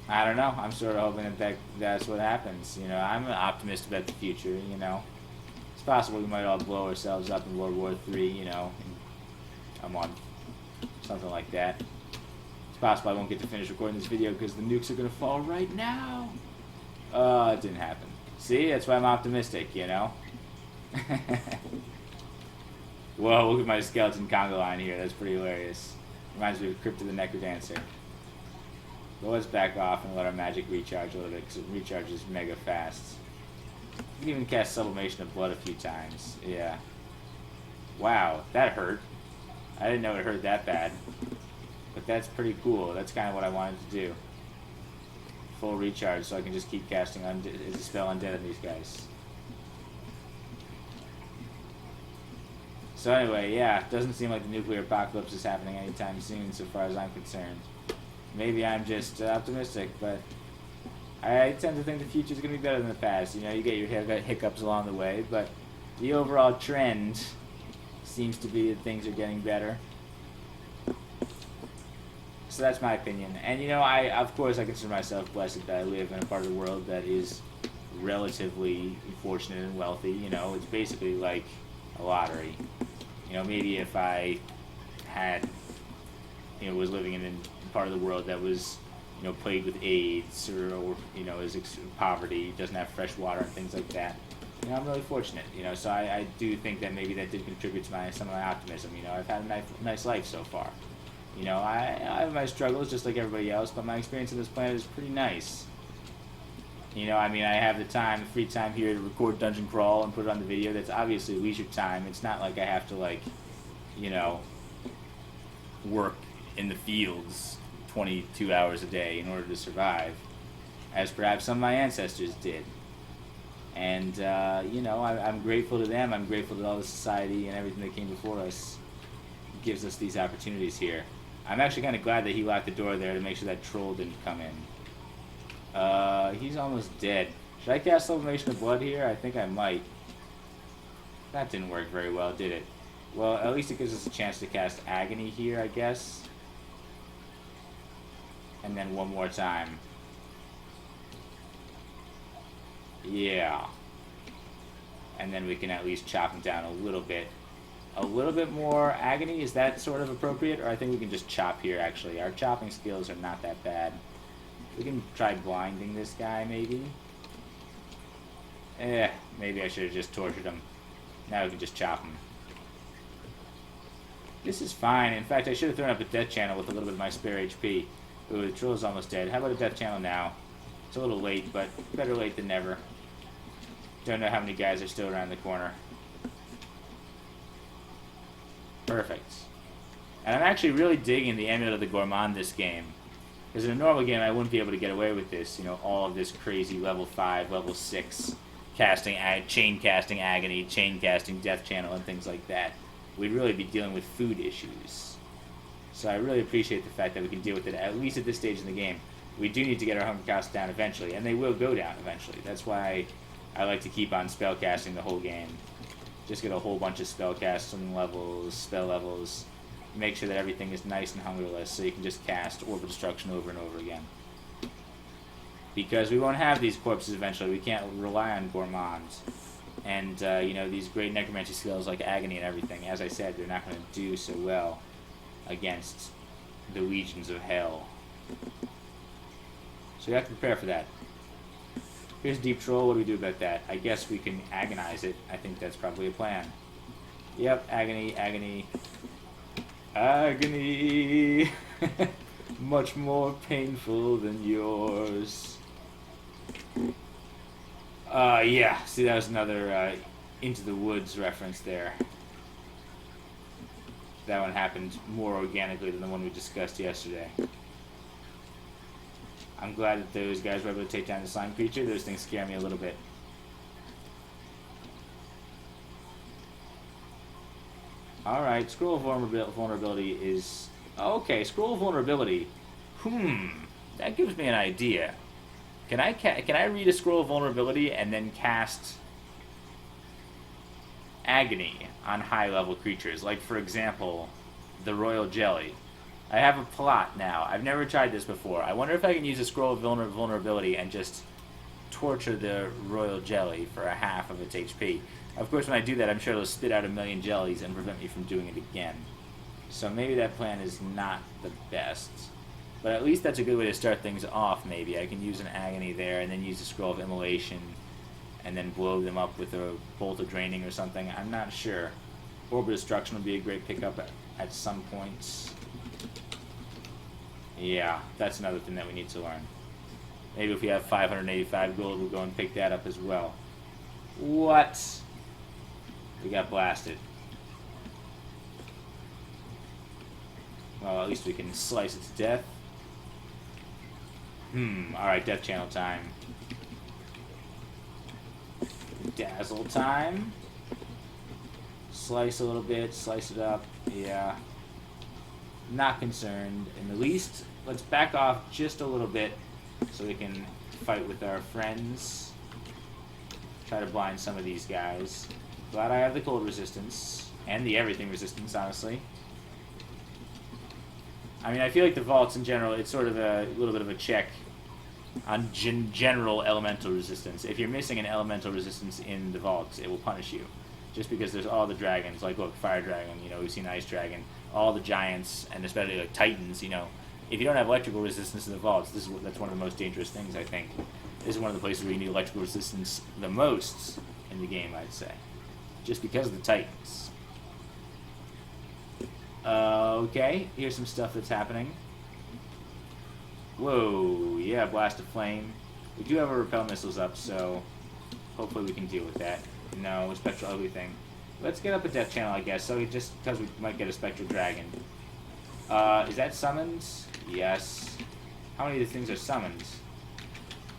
I don't know. I'm sort of hoping that's what happens. I'm an optimist about the future, It's possible we might all blow ourselves up in World War III, in a month. Something like that. It's possible I won't get to finish recording this video because the nukes are going to fall right now. It didn't happen. See? That's why I'm optimistic, Whoa, look at my skeleton conga line here. That's pretty hilarious. Reminds me of Crypt of the Necrodancer. But let's back off and let our magic recharge a little bit, because it recharges mega fast. You can even cast Sublimation of Blood a few times. Yeah. Wow, that hurt. I didn't know it hurt that bad. But that's pretty cool. That's kind of what I wanted to do. Full recharge, so I can just keep casting a spell undead on these guys. So anyway, yeah, it doesn't seem like the nuclear apocalypse is happening anytime soon, so far as I'm concerned. Maybe I'm just optimistic, but I tend to think the future is going to be better than the past. You get your hiccups along the way, but the overall trend seems to be that things are getting better. So that's my opinion. And of course I consider myself blessed that I live in a part of the world that is relatively fortunate and wealthy. It's basically like a lottery. Maybe if I had, was living in a part of the world that was, plagued with AIDS or is poverty, doesn't have fresh water and things like that. I'm really fortunate, so I do think that maybe that did contribute to some of my optimism. I've had a nice life so far. I have my struggles just like everybody else, but my experience on this planet is pretty nice. I mean, I have the free time here to record Dungeon Crawl and put it on the video. That's obviously leisure time. It's not like I have to, work in the fields 22 hours a day in order to survive, as perhaps some of my ancestors did. And, I'm grateful to them. I'm grateful to all the society and everything that came before us. It gives us these opportunities here. I'm actually kind of glad that he locked the door there to make sure that troll didn't come in. He's almost dead. Should I cast Sublimation of Blood here? I think I might. That didn't work very well, did it? Well, at least it gives us a chance to cast Agony here, I guess. And then one more time. Yeah. And then we can at least chop him down a little bit. A little bit more Agony, is that sort of appropriate? Or I think we can just chop here, actually. Our chopping skills are not that bad. We can try blinding this guy, maybe. Maybe I should have just tortured him. Now we can just chop him. This is fine. In fact, I should have thrown up a death channel with a little bit of my spare HP. Ooh, the troll is almost dead. How about a death channel now? It's a little late, but better late than never. Don't know how many guys are still around the corner. Perfect. And I'm actually really digging the Amulet of the Gourmand this game. Because in a normal game, I wouldn't be able to get away with this. You know, all of this crazy level 5, level 6 casting, chain casting Agony, chain casting Death Channel, and things like that. We'd really be dealing with food issues. So I really appreciate the fact that we can deal with it, at least at this stage in the game. We do need to get our hunger costs down eventually, and they will go down eventually. That's why I like to keep on spell casting the whole game. Just get a whole bunch of spell casting levels, spell levels. Make sure that everything is nice and hungerless so you can just cast Orb of Destruction over and over again. Because we won't have these corpses eventually. We can't rely on Gourmands. And, these great necromancy skills like Agony and everything, as I said, they're not going to do so well against the legions of hell. So we have to prepare for that. Here's Deep Troll. What do we do about that? I guess we can agonize it. I think that's probably a plan. Yep, Agony, Agony. Agony! Much more painful than yours. Yeah. See, that was another Into the Woods reference there. That one happened more organically than the one we discussed yesterday. I'm glad that those guys were able to take down the slime creature. Those things scare me a little bit. Alright, Scroll of Vulnerability is... Okay, Scroll of Vulnerability. That gives me an idea. Can I read a Scroll of Vulnerability and then cast Agony on high-level creatures? Like, for example, the Royal Jelly. I have a plot now. I've never tried this before. I wonder if I can use a Scroll of Vulnerability and just torture the Royal Jelly for a half of its HP. Of course, when I do that, I'm sure it'll spit out 1,000,000 jellies and prevent me from doing it again. So maybe that plan is not the best. But at least that's a good way to start things off, maybe. I can use an Agony there and then use a Scroll of Immolation and then blow them up with a Bolt of Draining or something. I'm not sure. Orb of Destruction would be a great pickup at some points. Yeah, that's another thing that we need to learn. Maybe if we have 585 gold, we'll go and pick that up as well. What? We got blasted. Well, at least we can slice it to death. Alright, Death Channel time. Dazzle time. Slice a little bit, slice it up. Yeah. Not concerned in the least. Let's back off just a little bit so we can fight with our friends. Try to blind some of these guys. Glad I have the cold resistance. And the everything resistance, honestly. I mean, I feel like the vaults in general, it's sort of a little bit of a check on general elemental resistance. If you're missing an elemental resistance in the vaults, it will punish you. Just because there's all the dragons, like, look, Fire Dragon, we've seen Ice Dragon, all the giants, and especially, like, Titans, If you don't have electrical resistance in the vaults, that's one of the most dangerous things, I think. This is one of the places where you need electrical resistance the most in the game, I'd say. Just because of the Titans. Okay, here's some stuff that's happening. Whoa, yeah, Blast of Flame. We do have our Repel Missiles up, so hopefully we can deal with that. No, Spectral Ugly thing. Let's get up a Death Channel, I guess, so just because we might get a Spectral Dragon. Is that summoned? Yes. How many of these things are summoned?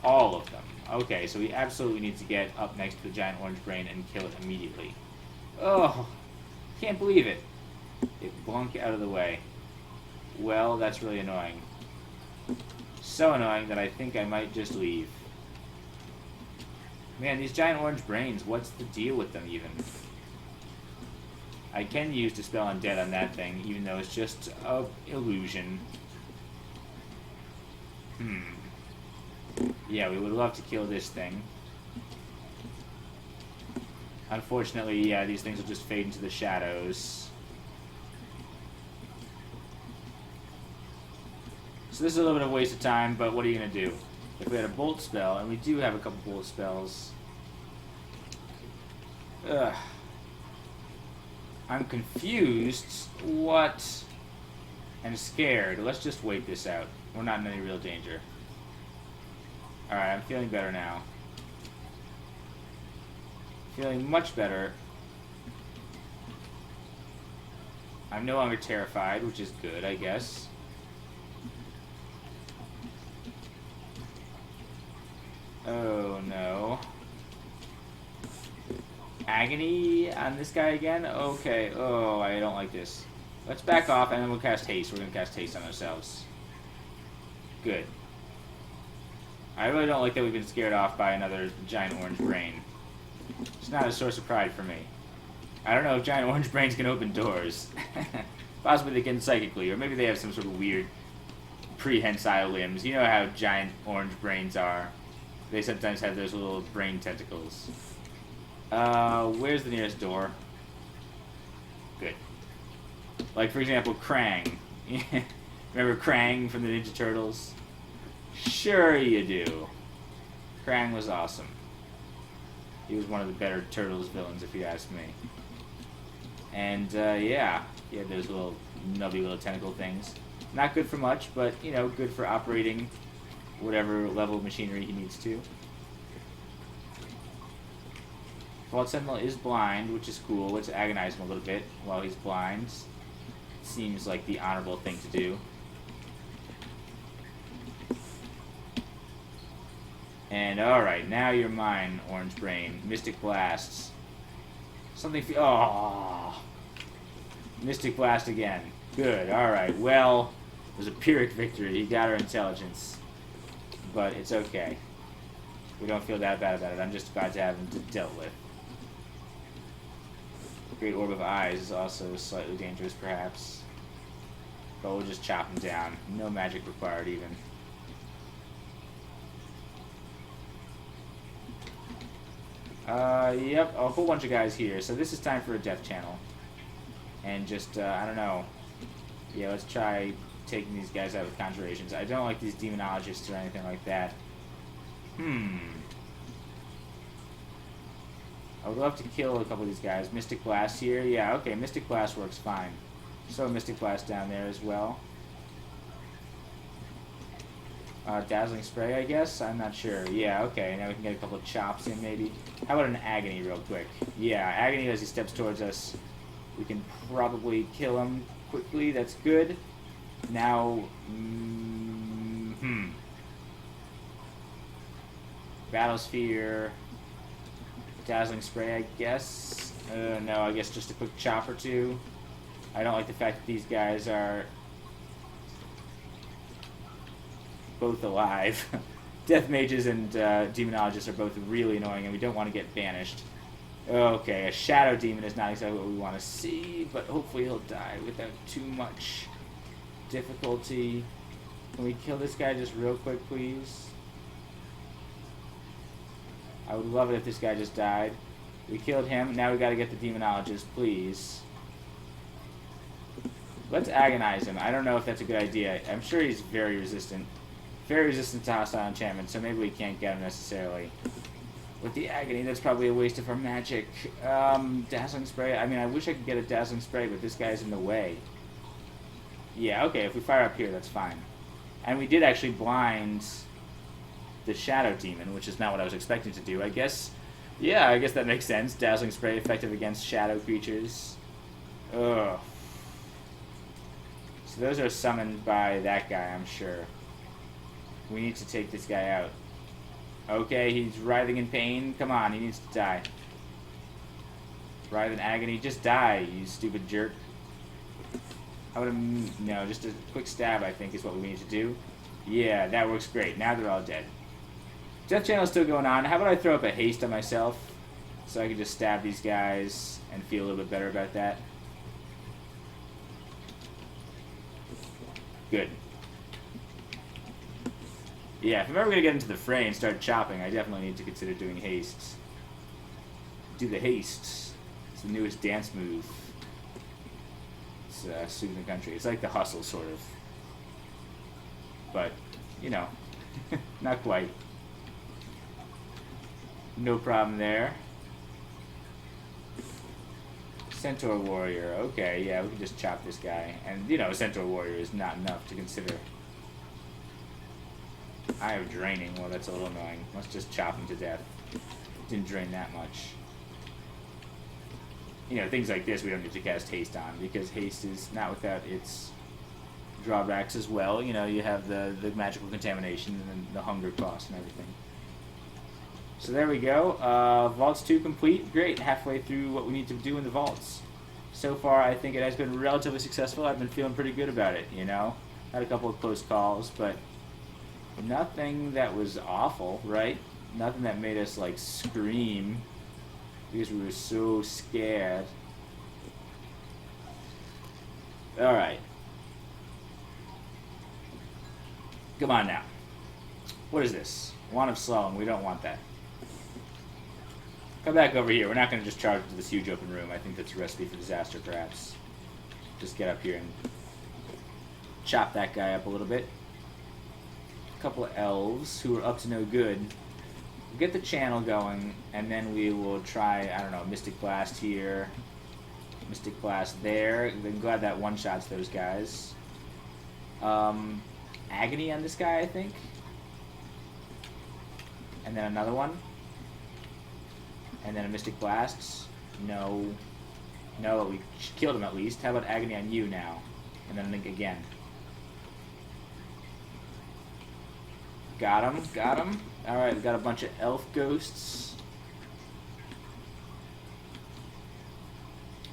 All of them. Okay, so we absolutely need to get up next to the giant orange brain and kill it immediately. Oh, can't believe it. It blunk out of the way. Well, that's really annoying. So annoying that I think I might just leave. Man, these giant orange brains, what's the deal with them even? I can use Dispel Undead on that thing, even though it's just an illusion. Yeah, we would love to kill this thing. Unfortunately, yeah, these things will just fade into the shadows. So this is a little bit of a waste of time, but what are you going to do? If we had a bolt spell, and we do have a couple bolt spells... Ugh. I'm confused. What? I'm scared. Let's just wait this out. We're not in any real danger. Alright, I'm feeling better now. Feeling much better. I'm no longer terrified, which is good, I guess. Oh no. Agony on this guy again? Okay. Oh, I don't like this. Let's back off and then we'll cast haste. We're going to cast haste on ourselves. Good. I really don't like that we've been scared off by another giant orange brain. It's not a source of pride for me. I don't know if giant orange brains can open doors. Possibly they can psychically, or maybe they have some sort of weird prehensile limbs. You know how giant orange brains are. They sometimes have those little brain tentacles. Where's the nearest door? Good. Like, for example, Krang. Remember Krang from the Ninja Turtles? Sure you do. Krang was awesome. He was one of the better Turtles villains, if you ask me. And, yeah. He had those little nubby little tentacle things. Not good for much, but, you know, good for operating whatever level of machinery he needs to. Vault Sentinel is blind, which is cool. Let's agonize him a little bit while he's blind. Seems like the honorable thing to do. And, alright, now you're mine, Orange Brain. Mystic Blasts. Something oh! Mystic Blast again. Good, alright. Well, it was a Pyrrhic victory. He got our intelligence. But it's okay. We don't feel that bad about it. I'm just glad to have him dealt with. Great Orb of Eyes is also slightly dangerous, perhaps. But we'll just chop him down. No magic required, even. Yep, a whole bunch of guys here. So this is time for a death channel. And just, I don't know. Yeah, let's try taking these guys out with conjurations. I don't like these demonologists or anything like that. I would love to kill a couple of these guys. Mystic Blast here. Yeah, okay, Mystic Blast works fine. So Mystic Blast down there as well. Dazzling Spray, I guess? I'm not sure. Yeah, okay, now we can get a couple of chops in, maybe. How about an Agony real quick? Yeah, Agony as he steps towards us. We can probably kill him quickly. That's good. Now, Battlesphere. Dazzling Spray, I guess. No, I guess just a quick chop or two. I don't like the fact that these guys are both alive. Death Mages and Demonologists are both really annoying, and we don't want to get banished. Okay, a Shadow Demon is not exactly what we want to see, but hopefully he'll die without too much difficulty. Can we kill this guy just real quick, please? I would love it if this guy just died. We killed him. Now we got to get the Demonologist, please. Let's agonize him. I don't know if that's a good idea. I'm sure he's very resistant. Very resistant to hostile enchantment, so maybe we can't get him necessarily. With the agony, that's probably a waste of our magic. Dazzling Spray. I mean, I wish I could get a Dazzling Spray, but this guy's in the way. Yeah, okay, if we fire up here, that's fine. And we did actually blind the Shadow Demon, which is not what I was expecting to do, I guess. Yeah, I guess that makes sense. Dazzling Spray effective against shadow creatures. Ugh. So those are summoned by that guy, I'm sure. We need to take this guy out. Okay, he's writhing in pain. Come on, he needs to die. Writhe in agony. Just die, you stupid jerk. I would have... No, just a quick stab, I think, is what we need to do. Yeah, that works great. Now they're all dead. Death channel's still going on. How about I throw up a haste on myself so I can just stab these guys and feel a little bit better about that? Good. Yeah, if I'm ever going to get into the fray and start chopping, I definitely need to consider doing hastes. Do the haste. It's the newest dance move. It's soothing the country. It's like the hustle, sort of. But, you know, not quite. No problem there. Centaur Warrior. Okay, yeah, we can just chop this guy. And, you know, Centaur Warrior is not enough to consider. I have draining. Well, that's a little annoying. Let's just chop him to death. Didn't drain that much. You know, things like this we don't need to cast haste on, because haste is not without its drawbacks as well. You know, you have the magical contamination and the hunger cost and everything. So there we go. Vaults 2 complete. Great. Halfway through what we need to do in the vaults. So far, I think it has been relatively successful. I've been feeling pretty good about it, you know. Had a couple of close calls, but nothing that was awful, right? Nothing that made us, like, scream because we were so scared. Alright. Come on now. What is this? Wand of Slow, and we don't want that. Come back over here. We're not going to just charge into this huge open room. I think that's a recipe for disaster, perhaps. Just get up here and chop that guy up a little bit. A couple of elves who are up to no good. We'll get the channel going, and then we will try, I don't know, Mystic Blast here. Mystic Blast there. I'm glad that one-shots those guys. Agony on this guy, I think. And then another one. And then a Mystic Blast. No. No, we killed him at least. How about Agony on you now? And then again. Got him, got him. Alright, we got a bunch of elf ghosts.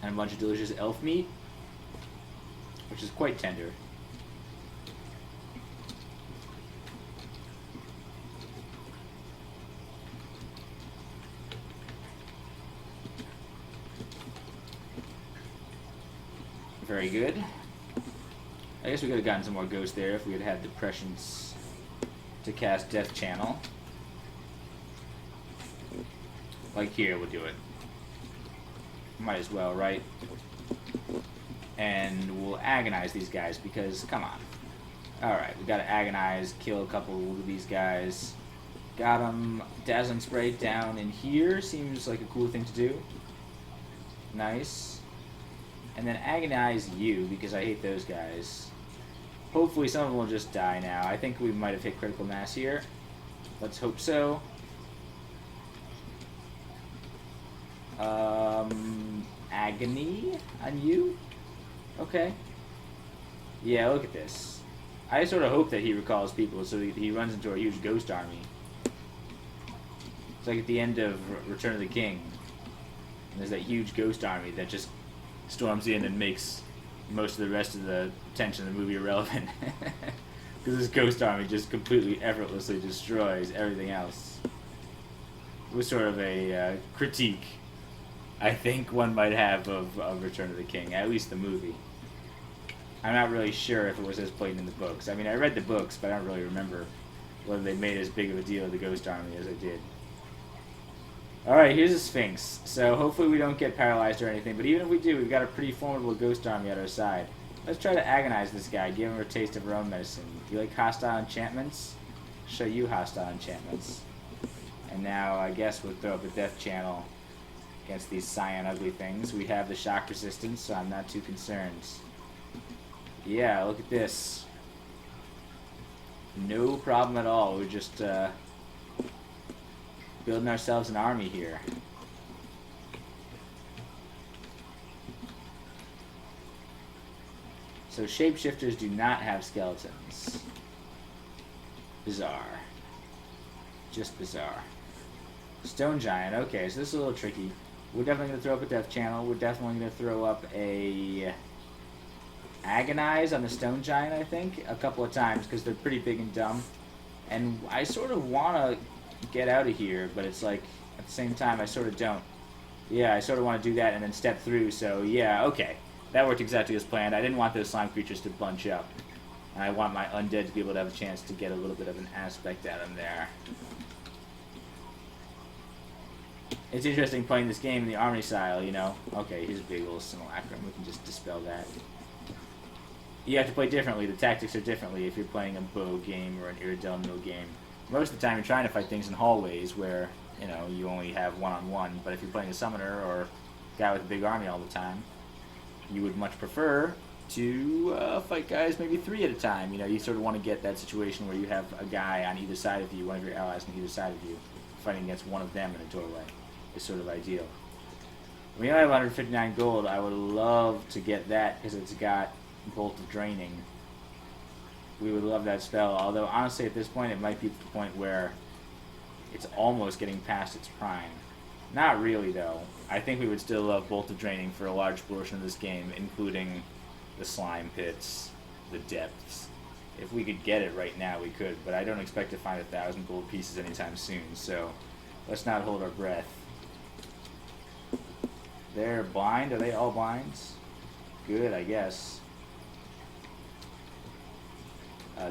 And a bunch of delicious elf meat. Which is quite tender. Very good. I guess we could have gotten some more ghosts there if we had had depressions to cast Death Channel. Like here, we'll do it. Might as well, right? And we'll agonize these guys because, come on. Alright, we gotta agonize, kill a couple of these guys. Got them. Dazzling Spray down in here. Seems like a cool thing to do. Nice. And then agonize you, because I hate those guys. Hopefully some of them will just die now. I think we might have hit critical mass here. Let's hope so. Agony on you? Okay. Yeah, look at this. I sort of hope that he recalls people so he runs into a huge ghost army. It's like at the end of Return of the King. And there's that huge ghost army that just storms in and makes most of the rest of the tension of the movie irrelevant. Because this ghost army just completely effortlessly destroys everything else. It was sort of a critique, I think one might have of Return of the King, at least the movie. I'm not really sure if it was as blatant in the books. I mean, I read the books, but I don't really remember whether they made as big of a deal of the ghost army as I did. Alright, here's a Sphinx. So hopefully we don't get paralyzed or anything, but even if we do, we've got a pretty formidable ghost army at our side. Let's try to agonize this guy, give him a taste of our own medicine. You like hostile enchantments? Show you hostile enchantments. And now I guess we'll throw up a death channel against these cyan ugly things. We have the shock resistance, so I'm not too concerned. Yeah, look at this. No problem at all. We're just building ourselves an army here. So shapeshifters do not have skeletons. Bizarre. Just bizarre. Stone Giant. Okay, so this is a little tricky. We're definitely going to throw up a Death Channel. We're definitely going to throw up a Agonize on the Stone Giant, I think, a couple of times because they're pretty big and dumb. And I sort of want to get out of here, but it's like, at the same time, I sort of don't. Yeah, I sort of want to do that and then step through, so yeah, okay. That worked exactly as planned. I didn't want those slime creatures to bunch up. And I want my undead to be able to have a chance to get a little bit of an aspect at them there. It's interesting playing this game in the army style, you know. Okay, here's a big little simulacrum. We can just dispel that. You have to play differently. The tactics are differently if you're playing a bow game or an Iridelno game. Most of the time you're trying to fight things in hallways where, you know, you only have one-on-one. But if you're playing a summoner or a guy with a big army all the time, you would much prefer to fight guys maybe 3 at a time. You know, you sort of want to get that situation where you have a guy on either side of you, one of your allies on either side of you, fighting against one of them in a doorway. Is sort of ideal. We only have 159 gold. I would love to get that because it's got Bolt of Draining. We would love that spell, although honestly at this point it might be to the point where it's almost getting past its prime. Not really though. I think we would still love Bolt of Draining for a large portion of this game, including the slime pits, the depths. If we could get it right now we could, but I don't expect to find 1,000 gold pieces anytime soon, so let's not hold our breath. They're blind? Are they all blinds? Good, I guess.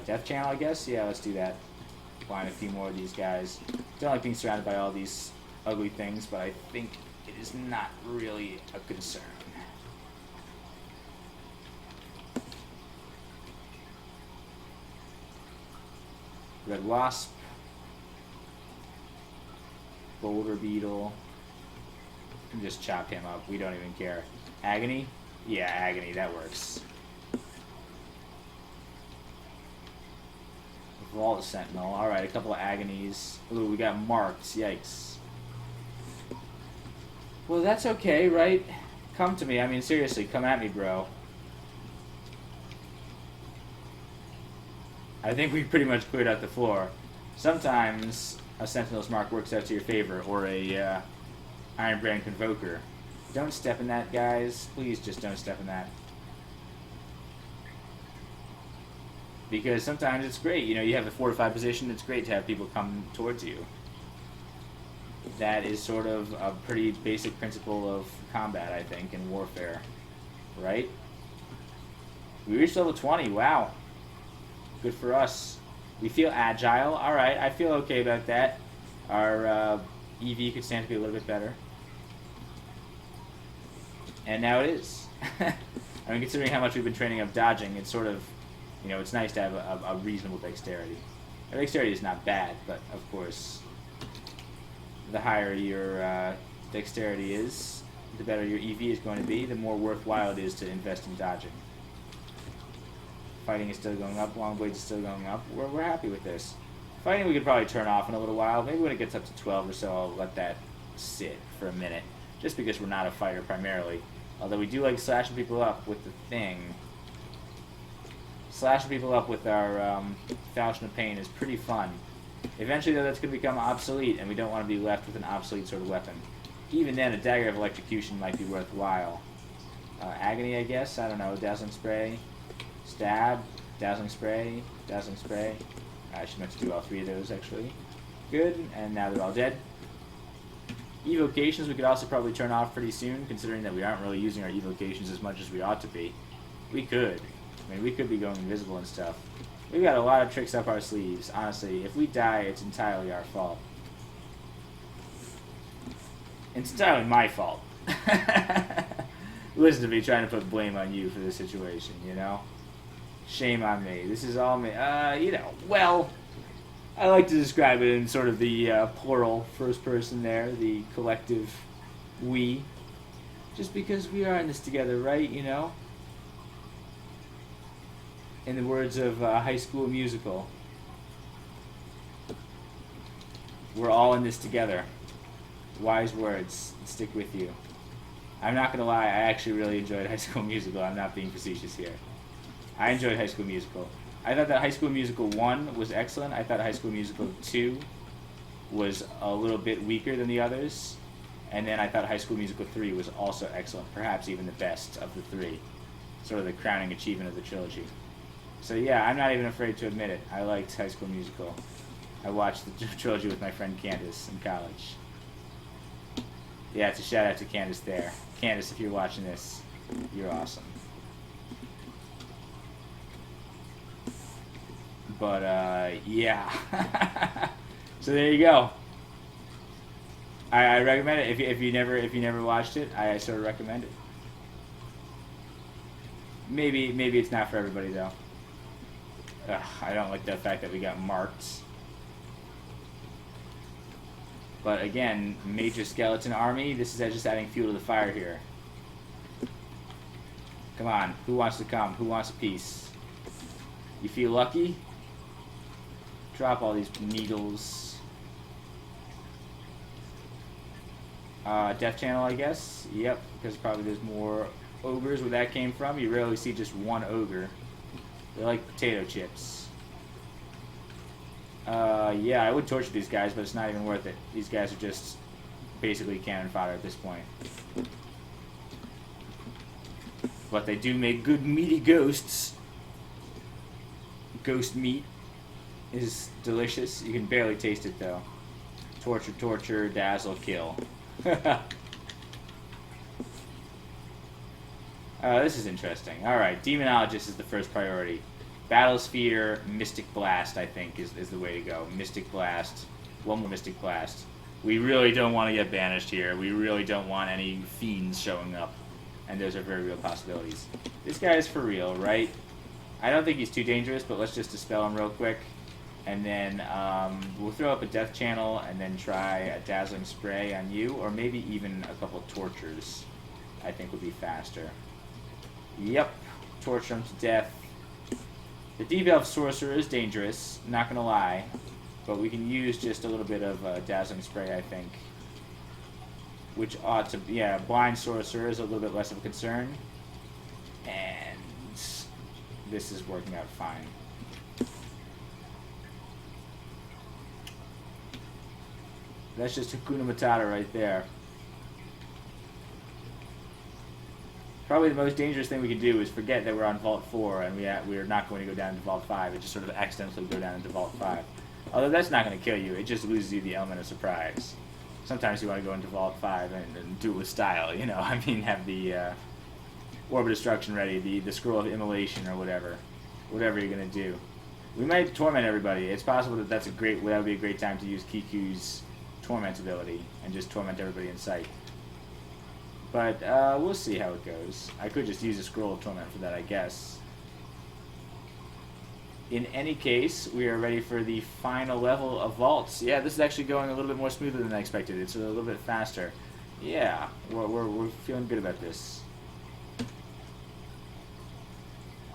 Death Channel, I guess? Yeah, let's do that. Blind a few more of these guys. Don't like being surrounded by all these ugly things, but I think it is not really a concern. Red Wasp. Boulder Beetle. Just chop him up. We don't even care. Agony? Yeah, Agony. That works. Vault Sentinel. Alright, a couple of Agonies. Ooh, we got marked. Yikes. Well, that's okay, right? Come to me. I mean, seriously, come at me, bro. I think we pretty much cleared out the floor. Sometimes a Sentinel's Mark works out to your favor, or a Ironbrand Convoker. Don't step in that, guys. Please just don't step in that. Because sometimes it's great. You know, you have a fortified position. It's great to have people come towards you. That is sort of a pretty basic principle of combat, I think, in warfare. Right? We reached level 20. Wow. Good for us. We feel agile. Alright, I feel okay about that. Our EV could stand to be a little bit better. And now it is. I mean, considering how much we've been training up dodging, it's sort of, you know, it's nice to have a reasonable dexterity. Our dexterity is not bad, but of course, the higher your dexterity is, the better your EV is going to be, the more worthwhile it is to invest in dodging. Fighting is still going up, long blades is still going up. We're happy with this. Fighting we could probably turn off in a little while. Maybe when it gets up to 12 or so, I'll let that sit for a minute. Just because we're not a fighter primarily. Although we do like slashing people up with the thing. Slashing people up with our Falchion of Pain is pretty fun. Eventually, though, that's going to become obsolete, and we don't want to be left with an obsolete sort of weapon. Even then, a Dagger of Electrocution might be worthwhile. Agony, I guess? I don't know. Dazzling Spray. Stab. Dazzling Spray. Dazzling Spray. I should meant to do all 3 of those, actually. Good, and now they're all dead. Evocations we could also probably turn off pretty soon, considering that we aren't really using our evocations as much as we ought to be. We could. I mean, we could be going invisible and stuff. We've got a lot of tricks up our sleeves. Honestly, if we die, it's entirely our fault. It's entirely my fault. Listen to me trying to put blame on you for this situation, you know? Shame on me. This is all me. You know, well, I like to describe it in sort of the plural first person there, the collective we. Just because we are in this together, right? You know? In the words of High School Musical, we're all in this together. Wise words. Stick with you. I'm not going to lie, I actually really enjoyed High School Musical. I'm not being facetious here. I enjoyed High School Musical. I thought that High School Musical 1 was excellent. I thought High School Musical 2 was a little bit weaker than the others. And then I thought High School Musical 3 was also excellent, perhaps even the best of the three. Sort of the crowning achievement of the trilogy. So yeah, I'm not even afraid to admit it. I liked High School Musical. I watched the trilogy with my friend Candace in college. Yeah, it's a shout out to Candace there. Candace, if you're watching this, you're awesome. But yeah. So there you go. I recommend it. If you never watched it, I sort of recommend it. Maybe it's not for everybody though. Ugh, I don't like the fact that we got marked. But again, major skeleton army. This is just adding fuel to the fire here. Come on, who wants to come? Who wants a piece? You feel lucky? Drop all these needles. Death channel, I guess. Yep, because probably there's more ogres where that came from. You rarely see just one ogre. They're like potato chips. Yeah, I would torture these guys, but it's not even worth it. These guys are just basically cannon fodder at this point. But they do make good meaty ghosts. Ghost meat is delicious. You can barely taste it though. Torture, torture, dazzle, kill. This is interesting. Alright, Demonologist is the first priority. Battlesphere, Mystic Blast, I think, is the way to go. Mystic Blast. One more Mystic Blast. We really don't want to get banished here. We really don't want any fiends showing up. And those are very real possibilities. This guy is for real, right? I don't think he's too dangerous, but let's just dispel him real quick. And then we'll throw up a death channel and then try a dazzling spray on you, or maybe even a couple tortures. I think would be faster. Yep, torture him to death. The Deep Elf Sorcerer is dangerous, not gonna lie, but we can use just a little bit of dazzling spray, I think. Which ought to be, yeah, Blind Sorcerer is a little bit less of a concern. And this is working out fine. That's just Hakuna Matata right there. Probably the most dangerous thing we can do is forget that we're on Vault 4 and we're not going to go down into Vault 5. It just sort of accidentally go down into Vault 5. Although that's not going to kill you. It just loses you the element of surprise. Sometimes you want to go into Vault 5 and do it with style, you know. I mean, have the Orb of Destruction ready, the Scroll of Immolation or whatever. Whatever you're going to do. We might torment everybody. It's possible that that would be a great time to use Kiku's Torment ability and just torment everybody in sight. But we'll see how it goes. I could just use a Scroll of Torment for that, I guess. In any case, we are ready for the final level of vaults. Yeah, this is actually going a little bit more smoothly than I expected. It's a little bit faster. Yeah, we're feeling good about this.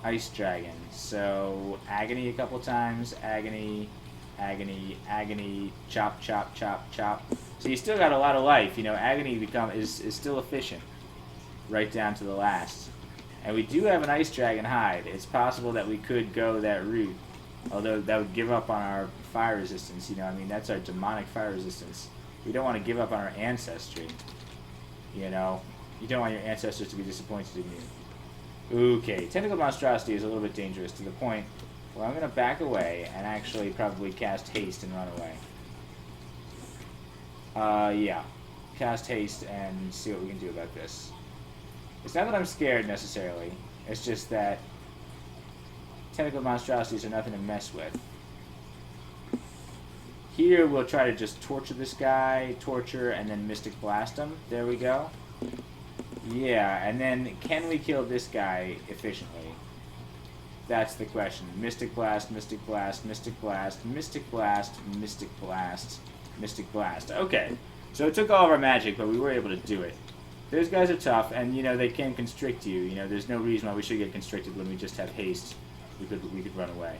Ice Dragon. So, Agony a couple times. Agony, Agony, Agony, chop, chop, chop, chop. So you still got a lot of life. You know, Agony is still efficient. Right down to the last. And we do have an Ice Dragon hide. It's possible that we could go that route. Although that would give up on our fire resistance. You know, I mean, that's our demonic fire resistance. We don't want to give up on our ancestry. You know, you don't want your ancestors to be disappointed in you. Okay, Tentacle Monstrosity is a little bit dangerous to the point where I'm going to back away and actually probably cast Haste and run away. Yeah. Cast Haste and see what we can do about this. It's not that I'm scared necessarily. It's just that Tentacle Monstrosities are nothing to mess with. Here we'll try to just torture this guy, torture, and then Mystic Blast him. There we go. Yeah, and then can we kill this guy efficiently? That's the question. Mystic Blast, Mystic Blast, Mystic Blast, Mystic Blast, Mystic Blast, Mystic Blast. Okay, so it took all of our magic, but we were able to do it. Those guys are tough, and you know they can constrict you. You know, there's no reason why we should get constricted when we just have haste. We could run away.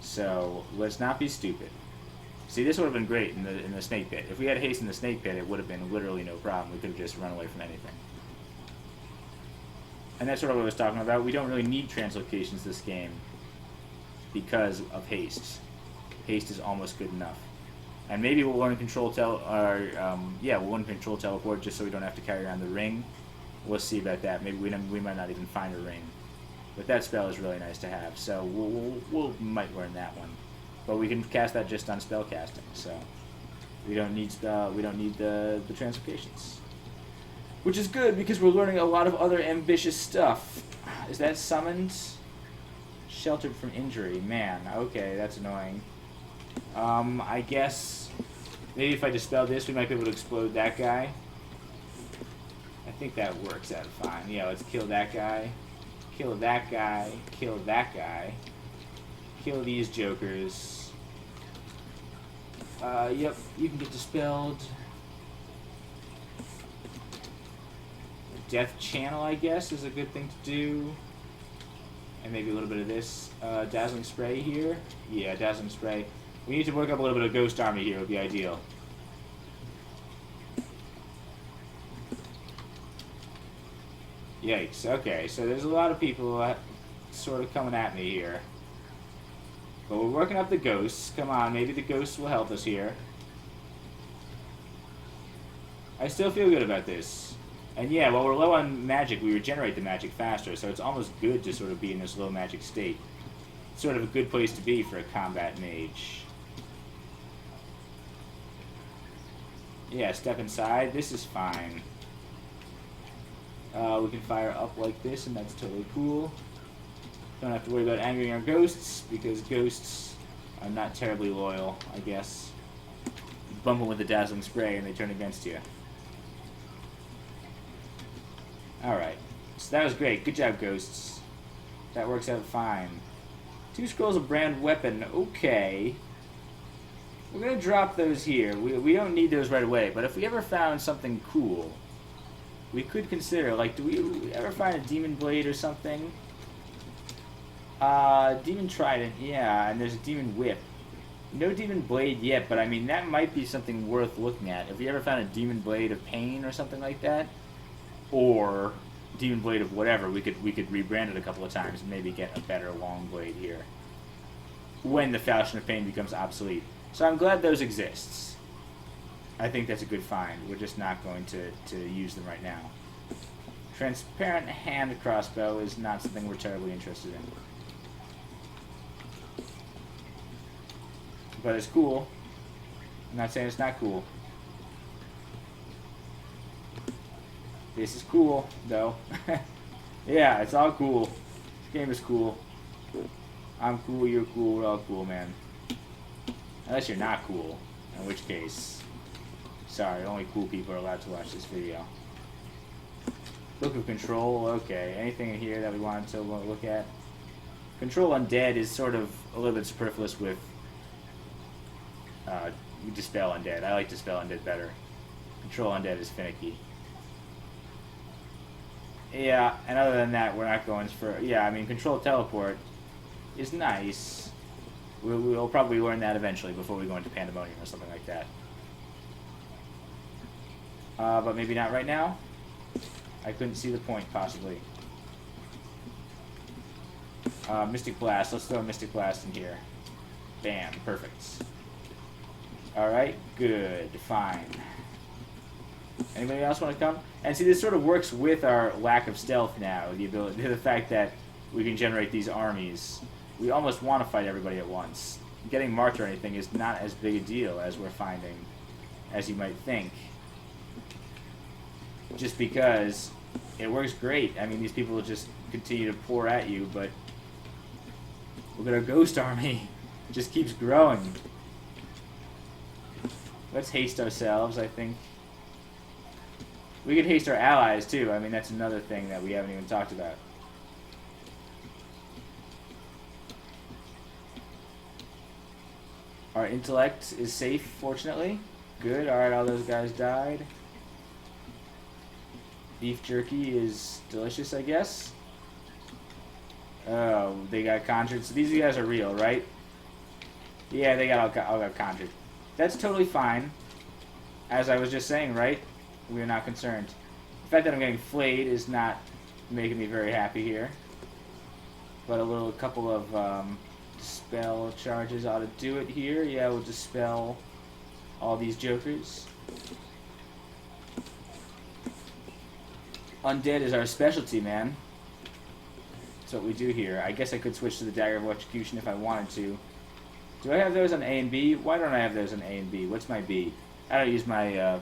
So let's not be stupid. See, this would have been great in the snake pit. If we had haste in the snake pit, it would have been literally no problem. We could have just run away from anything. And that's sort of what I was talking about. We don't really need translocations this game because of haste. Haste is almost good enough. And maybe we'll learn control we'll learn control teleport just so we don't have to carry around the ring. We'll see about that. Maybe we might not even find a ring. But that spell is really nice to have, so we'll might learn that one. But we can cast that just on spell casting, so we don't need the translocations. Which is good because we're learning a lot of other ambitious stuff. Is that summoned? Sheltered from injury. Man, okay, that's annoying. I guess maybe if I dispel this, we might be able to explode that guy. I think that works out fine. Yeah, let's kill that guy. Kill that guy. Kill that guy. Kill these jokers. Yep, you can get dispelled. Death Channel, I guess, is a good thing to do. And maybe a little bit of this. Dazzling Spray here. Yeah, Dazzling Spray. We need to work up a little bit of Ghost Army here, would be ideal. Yikes, okay, so there's a lot of people sort of coming at me here. But we're working up the ghosts. Come on, maybe the ghosts will help us here. I still feel good about this. And yeah, while we're low on magic, we regenerate the magic faster, so it's almost good to sort of be in this low magic state. It's sort of a good place to be for a combat mage. Yeah, step inside. This is fine. We can fire up like this, and that's totally cool. Don't have to worry about angering our ghosts, because ghosts are not terribly loyal, I guess. You bump them with the Dazzling Spray, and they turn against you. Alright, so that was great. Good job, ghosts. That works out fine. 2 scrolls of brand weapon. Okay. We're going to drop those here. We don't need those right away, but if we ever found something cool, we could consider, like, do we ever find a Demon Blade or something? Demon Trident, yeah, and there's a Demon Whip. No Demon Blade yet, but I mean, that might be something worth looking at. If we ever found a Demon Blade of Pain or something like that, or Demon Blade of whatever, we could rebrand it a couple of times and maybe get a better long blade here when the Falchion of Pain becomes obsolete. So I'm glad those exists. I think that's a good find. We're just not going to use them right now. Transparent hand crossbow is not something we're terribly interested in. But it's cool. I'm not saying it's not cool. This is cool, though. Yeah, it's all cool. This game is cool. I'm cool, you're cool, we're all cool, man. Unless you're not cool, in which case, sorry, only cool people are allowed to watch this video. Book of Control, okay. Anything in here that we wanted to look at? Control Undead is sort of a little bit superfluous with Dispel Undead. I like Dispel Undead better. Control Undead is finicky. Yeah, and other than that, we're not going for... Yeah, I mean, Control Teleport is nice. We'll probably learn that eventually before we go into Pandemonium or something like that. But maybe not right now. I couldn't see the point, possibly. Mystic Blast. Let's throw a Mystic Blast in here. Bam. Perfect. Alright. Good. Fine. Anybody else want to come? And see, this sort of works with our lack of stealth now. The fact that we can generate these armies. We almost want to fight everybody at once. Getting marked or anything is not as big a deal as we're finding, as you might think. Just because it works great. I mean, these people will just continue to pour at you, but look at our ghost army. It just keeps growing. Let's haste ourselves, I think. We could haste our allies, too. I mean, that's another thing that we haven't even talked about. Our intellect is safe, fortunately. Good. Alright, all those guys died. Beef jerky is delicious, I guess. Oh, they got conjured. So these guys are real, right? Yeah, they all got conjured. That's totally fine. As I was just saying, right? We're not concerned. The fact that I'm getting flayed is not making me very happy here. But a couple of dispel charges ought to do it here. Yeah, we'll dispel all these jokers. Undead is our specialty, man. That's what we do here. I guess I could switch to the Dagger of Electrocution if I wanted to. Do I have those on A and B? Why don't I have those on A and B? What's my B? I don't use my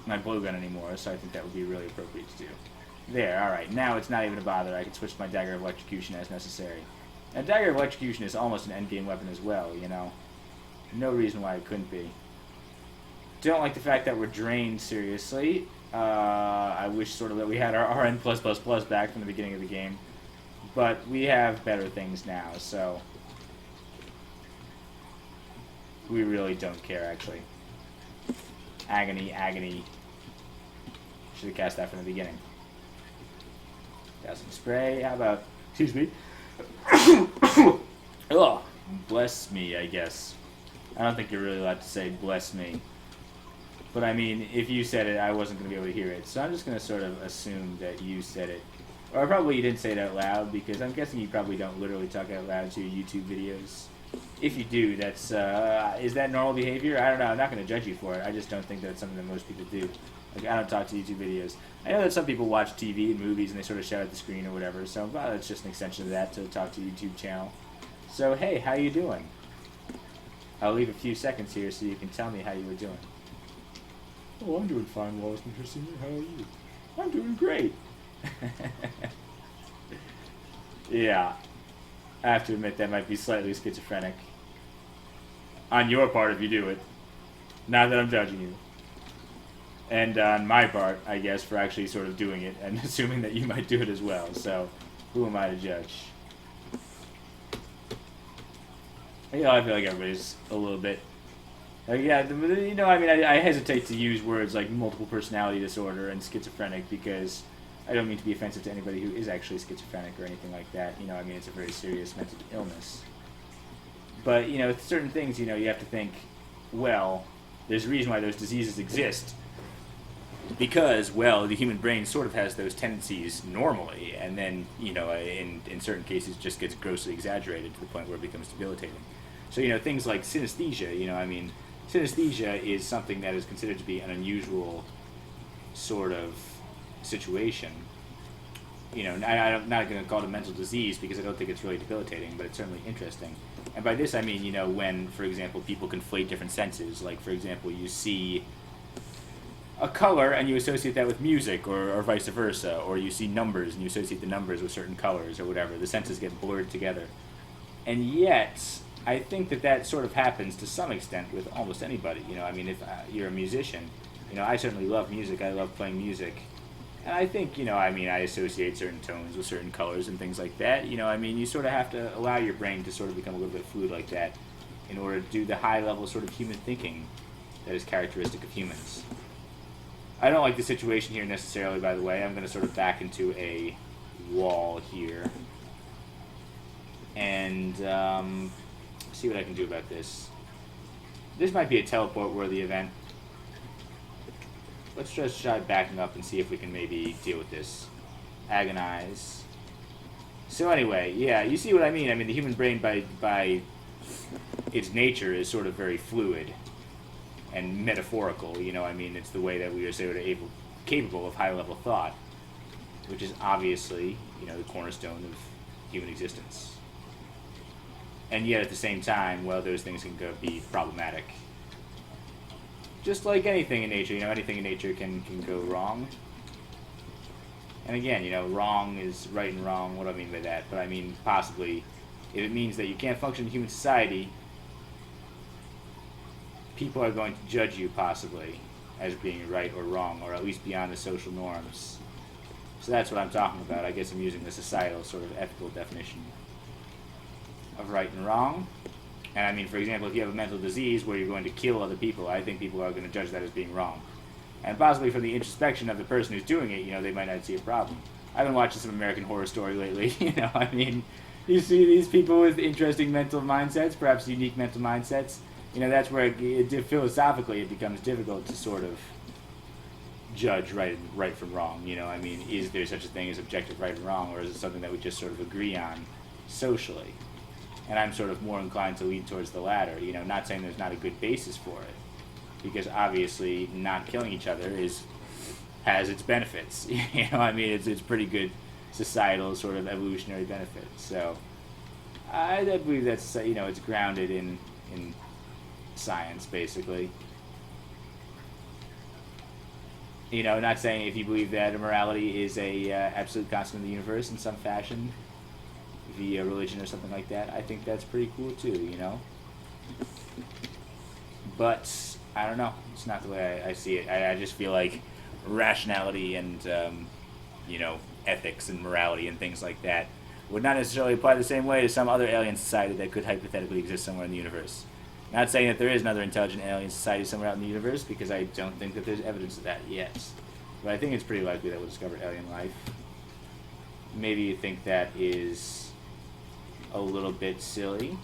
my blowgun anymore, so I think that would be really appropriate to do. There, alright. Now it's not even a bother. I can switch to my Dagger of Electrocution as necessary. And Dagger of Electrocution is almost an endgame weapon as well, you know. No reason why it couldn't be. Don't like the fact that we're drained, seriously. I wish sort of that we had our RN+++ back from the beginning of the game. But we have better things now, so we really don't care, actually. Agony, agony. Should have cast that from the beginning. Dousing spray. How about... Excuse me. Oh, bless me, I guess. I don't think you're really allowed to say bless me. But I mean, if you said it, I wasn't going to be able to hear it. So I'm just going to sort of assume that you said it. Or probably you didn't say it out loud, because I'm guessing you probably don't literally talk out loud to your YouTube videos. If you do, that's, is that normal behavior? I don't know. I'm not going to judge you for it. I just don't think that's something that most people do. Like, I don't talk to YouTube videos. I know that some people watch TV and movies and they sort of shout at the screen or whatever, so well, that's just an extension of that to talk to YouTube channel. So, hey, how you doing? I'll leave a few seconds here so you can tell me how you were doing. Oh, I'm doing fine, Wallace Mr. Senior. How are you? I'm doing great. Yeah. I have to admit that might be slightly schizophrenic. On your part if you do it. Not that I'm judging you. And on my part, I guess, for actually sort of doing it and assuming that you might do it as well. So, who am I to judge? You know, I feel like everybody's a little bit... yeah, you know, I mean, I hesitate to use words like multiple personality disorder and schizophrenic because I don't mean to be offensive to anybody who is actually schizophrenic or anything like that. You know, I mean, it's a very serious mental illness. But, you know, certain things, you know, you have to think, well, there's a reason why those diseases exist. Because, well, the human brain sort of has those tendencies normally, and then, you know, in certain cases just gets grossly exaggerated to the point where it becomes debilitating. So, you know, things like synesthesia, you know, I mean, synesthesia is something that is considered to be an unusual sort of situation. You know, I'm not going to call it a mental disease because I don't think it's really debilitating, but it's certainly interesting. And by this I mean, you know, when, for example, people conflate different senses. Like, for example, you see a color and you associate that with music, or vice versa. Or you see numbers and you associate the numbers with certain colors or whatever. The senses get blurred together. And yet, I think that sort of happens to some extent with almost anybody. You know, I mean, if you're a musician, you know, I certainly love music. I love playing music. And I think, you know, I mean, I associate certain tones with certain colors and things like that. You know, I mean, you sort of have to allow your brain to sort of become a little bit fluid like that in order to do the high-level sort of human thinking that is characteristic of humans. I don't like the situation here necessarily, by the way. I'm going to sort of back into a wall here. And see what I can do about this. This might be a teleport-worthy event. Let's just try backing up and see if we can maybe deal with this. Agonize. So anyway, yeah, you see what I mean. I mean, the human brain, by its nature, is sort of very fluid and metaphorical. You know, I mean, it's the way that we are sort of capable of high-level thought, which is obviously, you know, the cornerstone of human existence. And yet, at the same time, well, those things can be problematic. Just like anything in nature, you know, anything in nature can go wrong. And again, you know, wrong is right and wrong. What do I mean by that? But I mean, possibly, if it means that you can't function in human society, people are going to judge you, possibly, as being right or wrong, or at least beyond the social norms. So that's what I'm talking about. I guess I'm using the societal sort of ethical definition of right and wrong. And I mean, for example, if you have a mental disease where you're going to kill other people, I think people are going to judge that as being wrong. And possibly from the introspection of the person who's doing it, you know, they might not see a problem. I've been watching some American Horror Story lately, you know, I mean, you see these people with interesting mental mindsets, perhaps unique mental mindsets. You know, that's where philosophically it becomes difficult to sort of judge right from wrong. You know, I mean, is there such a thing as objective right and wrong, or is it something that we just sort of agree on socially? And I'm sort of more inclined to lean towards the latter. You know, not saying there's not a good basis for it, because obviously not killing each other has its benefits. You know, I mean, it's pretty good societal sort of evolutionary benefits. So I believe that's, you know, it's grounded in science, basically. You know, not saying if you believe that immorality is a absolute constant of the universe in some fashion, via religion or something like that, I think that's pretty cool too, you know? But, I don't know. It's not the way I see it. I just feel like rationality and, you know, ethics and morality and things like that would not necessarily apply the same way to some other alien society that could hypothetically exist somewhere in the universe. Not saying that there is another intelligent alien society somewhere out in the universe, because I don't think that there's evidence of that yet. But I think it's pretty likely that we'll discover alien life. Maybe you think that is a little bit silly.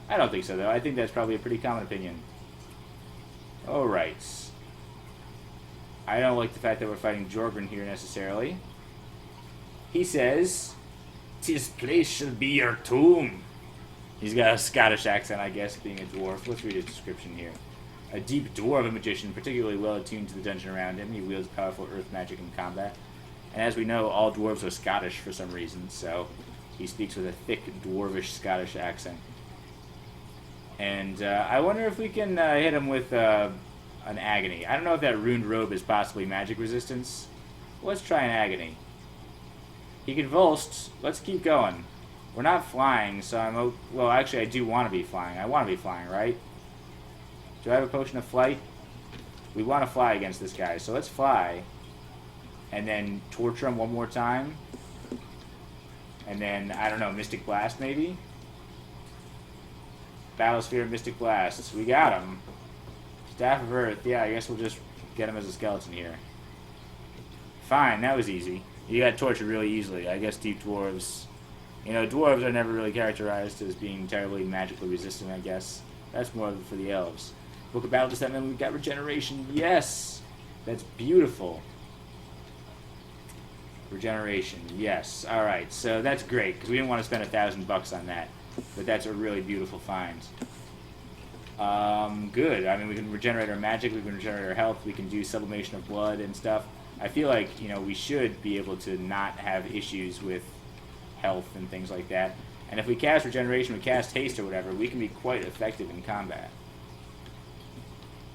I don't think so, though. I think that's probably a pretty common opinion. Alright. I don't like the fact that we're fighting Jorgren here, necessarily. He says, "'Tis place shall be your tomb." He's got a Scottish accent, I guess, being a dwarf. Let's read his description here. A deep dwarven magician, particularly well attuned to the dungeon around him. He wields powerful earth magic in combat. And as we know, all dwarves are Scottish for some reason, so he speaks with a thick, dwarvish Scottish accent. And I wonder if we can hit him with an agony. I don't know if that ruined robe is possibly magic resistance. Let's try an agony. He convulsed. Let's keep going. We're not flying, so well, actually, I do want to be flying. I want to be flying, right? Do I have a potion of flight? We want to fly against this guy, so let's fly. And then torture him one more time. And then, I don't know, Mystic Blast, maybe? Battlesphere, Mystic Blast. We got him. Staff of Earth. Yeah, I guess we'll just get him as a skeleton here. Fine, that was easy. You got tortured really easily. I guess deep dwarves... You know, dwarves are never really characterized as being terribly magically resistant, I guess. That's more for the elves. Book of Battle Descent, we've got regeneration. Yes! That's beautiful. Regeneration, yes. Alright, so that's great, because we didn't want to spend $1,000 on that. But that's a really beautiful find. Good. I mean, we can regenerate our magic, we can regenerate our health, we can do sublimation of blood and stuff. I feel like, you know, we should be able to not have issues with health and things like that. And if we cast regeneration, we cast haste or whatever, we can be quite effective in combat.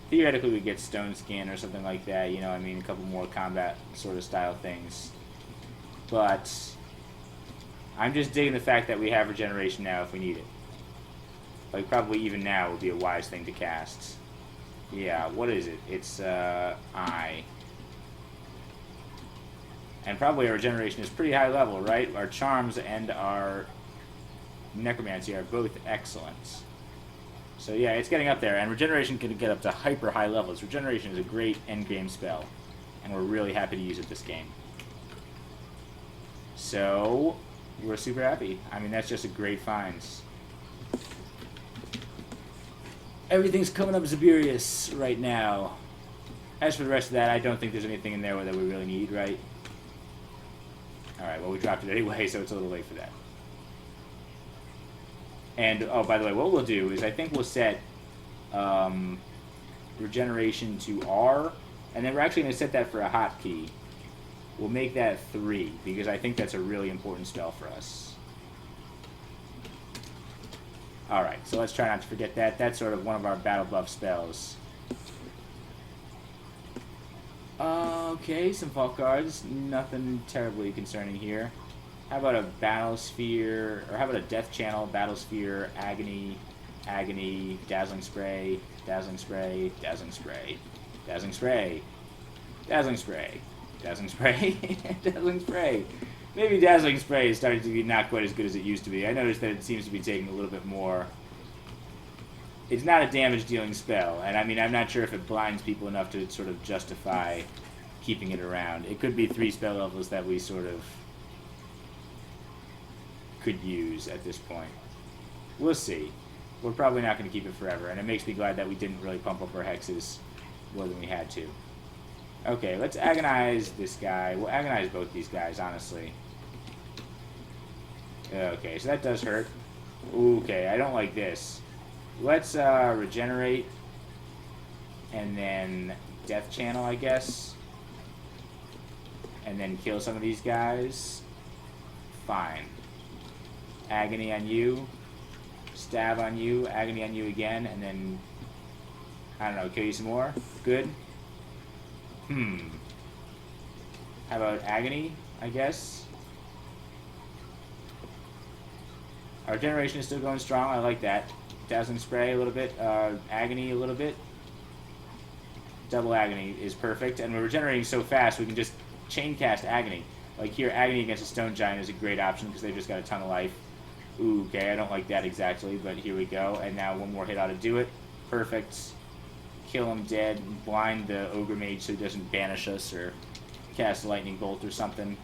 Theoretically, we get stone skin or something like that, you know, I mean, a couple more combat sort of style things. But I'm just digging the fact that we have regeneration now if we need it. Like, probably even now would be a wise thing to cast. Yeah, what is it? It's, I. And probably our regeneration is pretty high level, right? Our charms and our necromancy are both excellent. So yeah, it's getting up there, and regeneration can get up to hyper high levels. Regeneration is a great endgame spell, and we're really happy to use it this game. So, we're super happy. I mean, that's just a great find. Everything's coming up Zabirius right now. As for the rest of that, I don't think there's anything in there that we really need, right? Alright, well, we dropped it anyway, so it's a little late for that. And, oh, by the way, what we'll do is I think we'll set regeneration to R, and then we're actually going to set that for a hotkey. We'll make that 3, because I think that's a really important spell for us. Alright, so let's try not to forget that. That's sort of one of our battle buff spells. Okay, some fault cards. Nothing terribly concerning here. How about a battle sphere, or how about a death channel, battle sphere, agony, agony, dazzling spray, dazzling spray, dazzling spray, dazzling spray, dazzling spray, dazzling spray, dazzling spray. Maybe dazzling spray is starting to be not quite as good as it used to be. I noticed that it seems to be taking a little bit more. It's not a damage dealing spell, and I mean, I'm not sure if it blinds people enough to sort of justify keeping it around. It could be 3 spell levels that we sort of could use at this point. We'll see. We're probably not going to keep it forever, and it makes me glad that we didn't really pump up our hexes more than we had to. Okay, let's agonize this guy. We'll agonize both these guys, honestly. Okay, so that does hurt. Okay, I don't like this. Let's regenerate. And then death channel, I guess. And then kill some of these guys. Fine. Agony on you. Stab on you. Agony on you again. And then, I don't know, kill you some more. Good. How about agony, I guess? Our generation is still going strong. I like that. Dazzling spray a little bit. Agony a little bit. Double agony is perfect. And we're regenerating so fast we can just chain cast agony. Like here, agony against a stone giant is a great option because they've just got a ton of life. Ooh, okay, I don't like that exactly, but here we go. And now one more hit ought to do it. Perfect. Kill him dead. Blind the ogre mage so he doesn't banish us or cast a lightning bolt or something.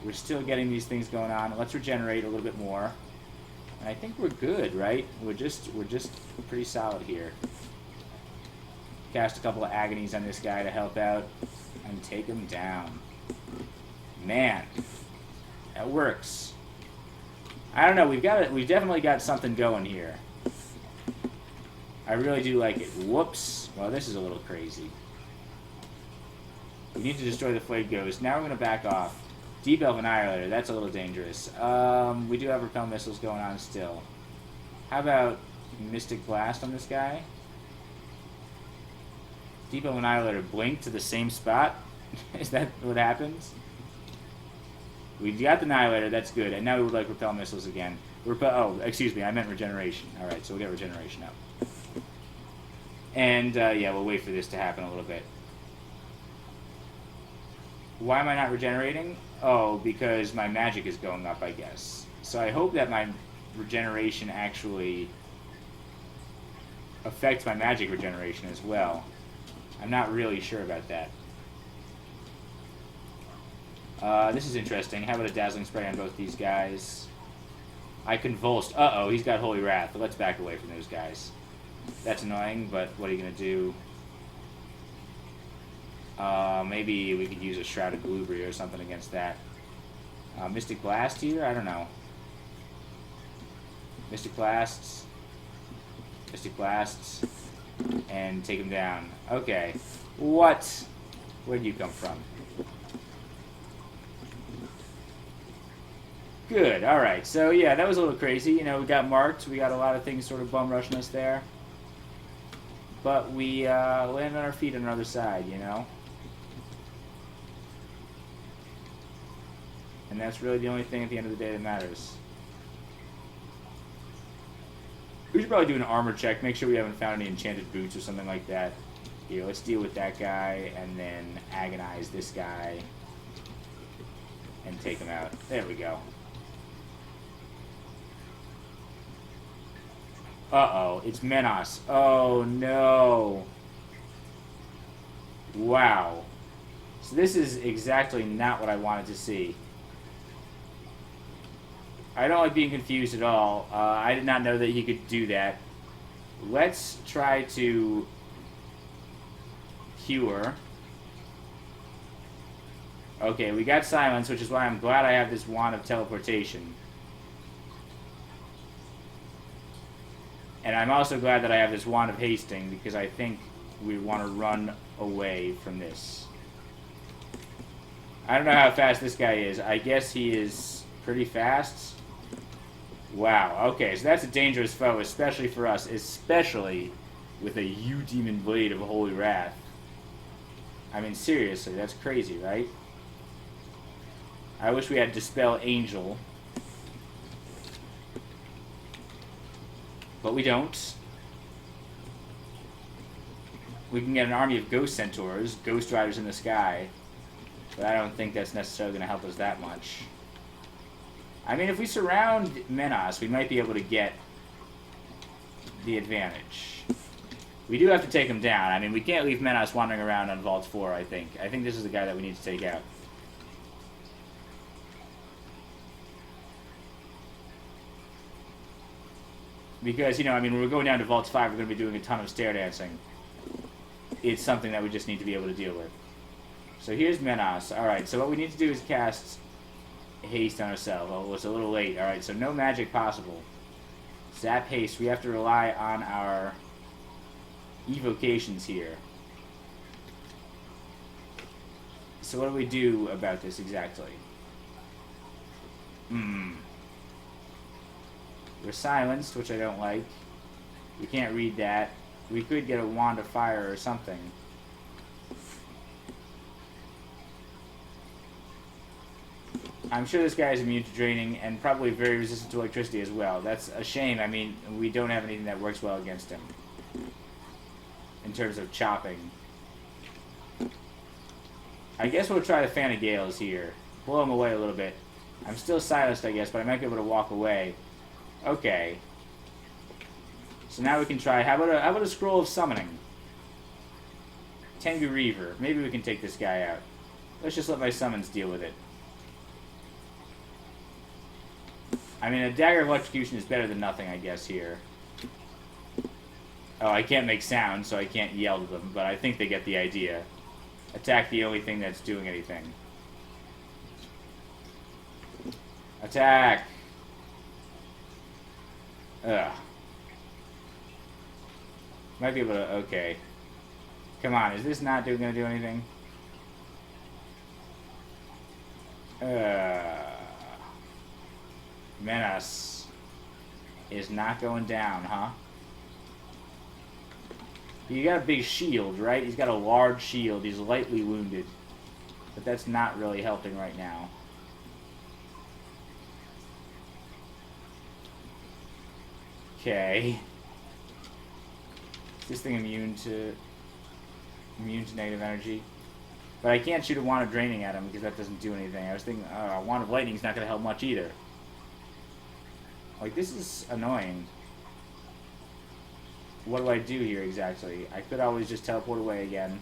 We're still getting these things going on. Let's regenerate a little bit more. And I think we're good, right? We're just pretty solid here. Cast a couple of agonies on this guy to help out and take him down. Man, that works. I don't know. We've definitely got something going here. I really do like it. Whoops. Well, this is a little crazy. We need to destroy the Flayed Ghost. Now we're going to back off. Deep Elf Annihilator. That's a little dangerous. We do have Repel Missiles going on still. How about Mystic Blast on this guy? Deep Elf Annihilator. Blink to the same spot? Is that what happens? We got the Annihilator. That's good. And now we would like Repel Missiles again. Oh, excuse me. I meant Regeneration. Alright, so we'll get Regeneration up. And, yeah, we'll wait for this to happen a little bit. Why am I not regenerating? Oh, because my magic is going up, I guess. So I hope that my regeneration actually affects my magic regeneration as well. I'm not really sure about that. This is interesting. How about a Dazzling Spray on both these guys? I convulsed. Uh-oh, he's got Holy Wrath. But let's back away from those guys. That's annoying, but what are you going to do? Maybe we could use a Shrouded Glubri or something against that. Mystic Blast here? I don't know. Mystic Blasts. Mystic Blasts. And take him down. Okay. What? Where'd you come from? Good, alright. So, yeah, that was a little crazy. You know, we got marked. We got a lot of things sort of bum rushing us there. But we landed on our feet on the other side, you know? And that's really the only thing at the end of the day that matters. We should probably do an armor check. Make sure we haven't found any enchanted boots or something like that. Here, let's deal with that guy and then agonize this guy. And take him out. There we go. Uh-oh, it's Menos. Oh, no. Wow. So this is exactly not what I wanted to see. I don't like being confused at all. I did not know that he could do that. Let's try to cure. Okay, we got silence, which is why I'm glad I have this wand of teleportation. And I'm also glad that I have this wand of hasting, because I think we want to run away from this. I don't know how fast this guy is. I guess he is pretty fast. Wow, okay, so that's a dangerous foe, especially for us, especially with a U-Demon Blade of Holy Wrath. I mean, seriously, that's crazy, right? I wish we had Dispel Angel. But we don't. We can get an army of Ghost Centaurs, Ghost Riders in the sky. But I don't think that's necessarily going to help us that much. I mean, if we surround Menos, we might be able to get the advantage. We do have to take him down. I mean, we can't leave Menos wandering around on Vault 4, I think. I think this is the guy that we need to take out. Because, you know, I mean, when we're going down to Vaults 5, we're going to be doing a ton of stair dancing. it's something that we just need to be able to deal with. So here's Menas. Alright, so what we need to do is cast haste on ourselves. Oh, it's a little late. Alright, so no magic possible. Zap haste. We have to rely on our evocations here. So what do we do about this exactly? We're silenced, which I don't like. We can't read that. We could get a wand of fire or something. I'm sure this guy is immune to draining and probably very resistant to electricity as well. That's a shame. I mean, we don't have anything that works well against him in terms of chopping. I guess we'll try the Fan of Gales here. Blow him away a little bit. I'm still silenced, I guess, but I might be able to walk away. Okay. So now we can try... How about a Scroll of Summoning? Tengu Reaver. Maybe we can take this guy out. Let's just let my summons deal with it. I mean, a Dagger of Electrocution is better than nothing, I guess, here. Oh, I can't make sound, so I can't yell to them, but I think they get the idea. Attack the only thing that's doing anything. Attack! Ugh. Might be able to... Okay. Come on, is this not gonna do anything? Menace is not going down, huh? You got a big shield, right? He's got a large shield. He's lightly wounded. But that's not really helping right now. Okay. Is this thing immune to negative energy? But I can't shoot a Wand of Draining at him because that doesn't do anything. I was thinking, a Wand of Lightning's not going to help much either. Like, this is annoying. What do I do here exactly? I could always just teleport away again.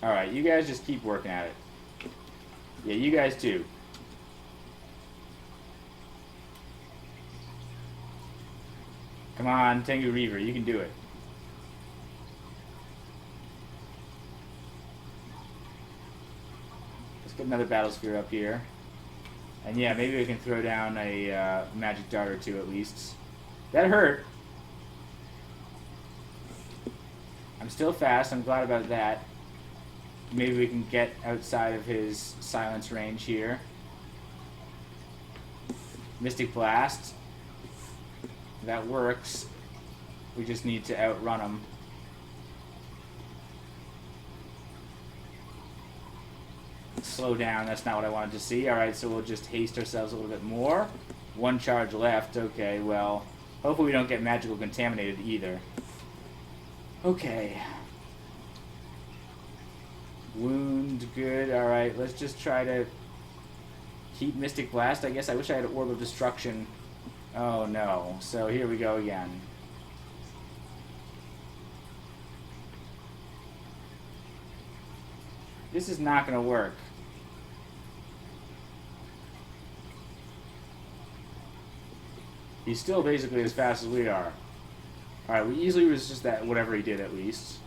Alright, you guys just keep working at it. Yeah, you guys too. Come on, Tengu Reaver, you can do it. Let's get another Battle Sphere up here. And yeah, maybe we can throw down a magic dart or two at least. That hurt. I'm still fast, I'm glad about that. Maybe we can get outside of his silence range here. Mystic Blast. That works. We just need to outrun him. Slow down, that's not what I wanted to see. Alright, so we'll just haste ourselves a little bit more. One charge left, okay, well, hopefully we don't get magical contaminated either. Okay. Wound, good, alright, let's just try to keep Mystic Blast. I guess I wish I had an Orb of Destruction. Oh no, so here we go again. This is not going to work. He's still basically as fast as we are. Alright, we easily resist that, whatever he did at least.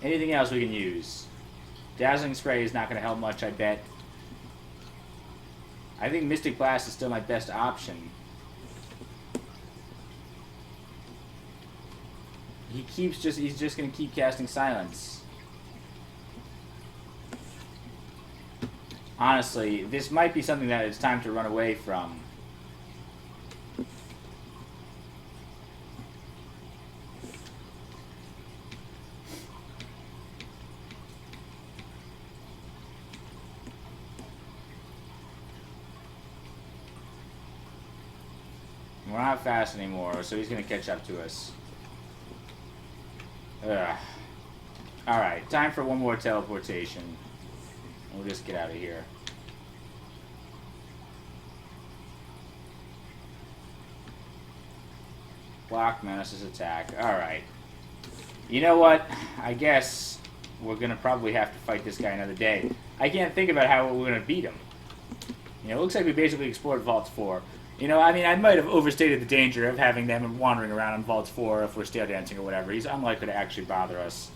Anything else we can use? Dazzling Spray is not going to help much, I bet. I think Mystic Blast is still my best option. He's just going to keep casting Silence. Honestly, this might be something that it's time to run away from. We're not fast anymore, so he's going to catch up to us. Ugh. Alright, time for one more teleportation. We'll just get out of here. Block Menace's attack. Alright. You know what? I guess we're going to probably have to fight this guy another day. I can't think about how we're going to beat him. You know, it looks like we basically explored Vaults 4. You know, I mean, I might have overstated the danger of having them wandering around on Vaults 4 if we're stale dancing or whatever. He's unlikely to actually bother us.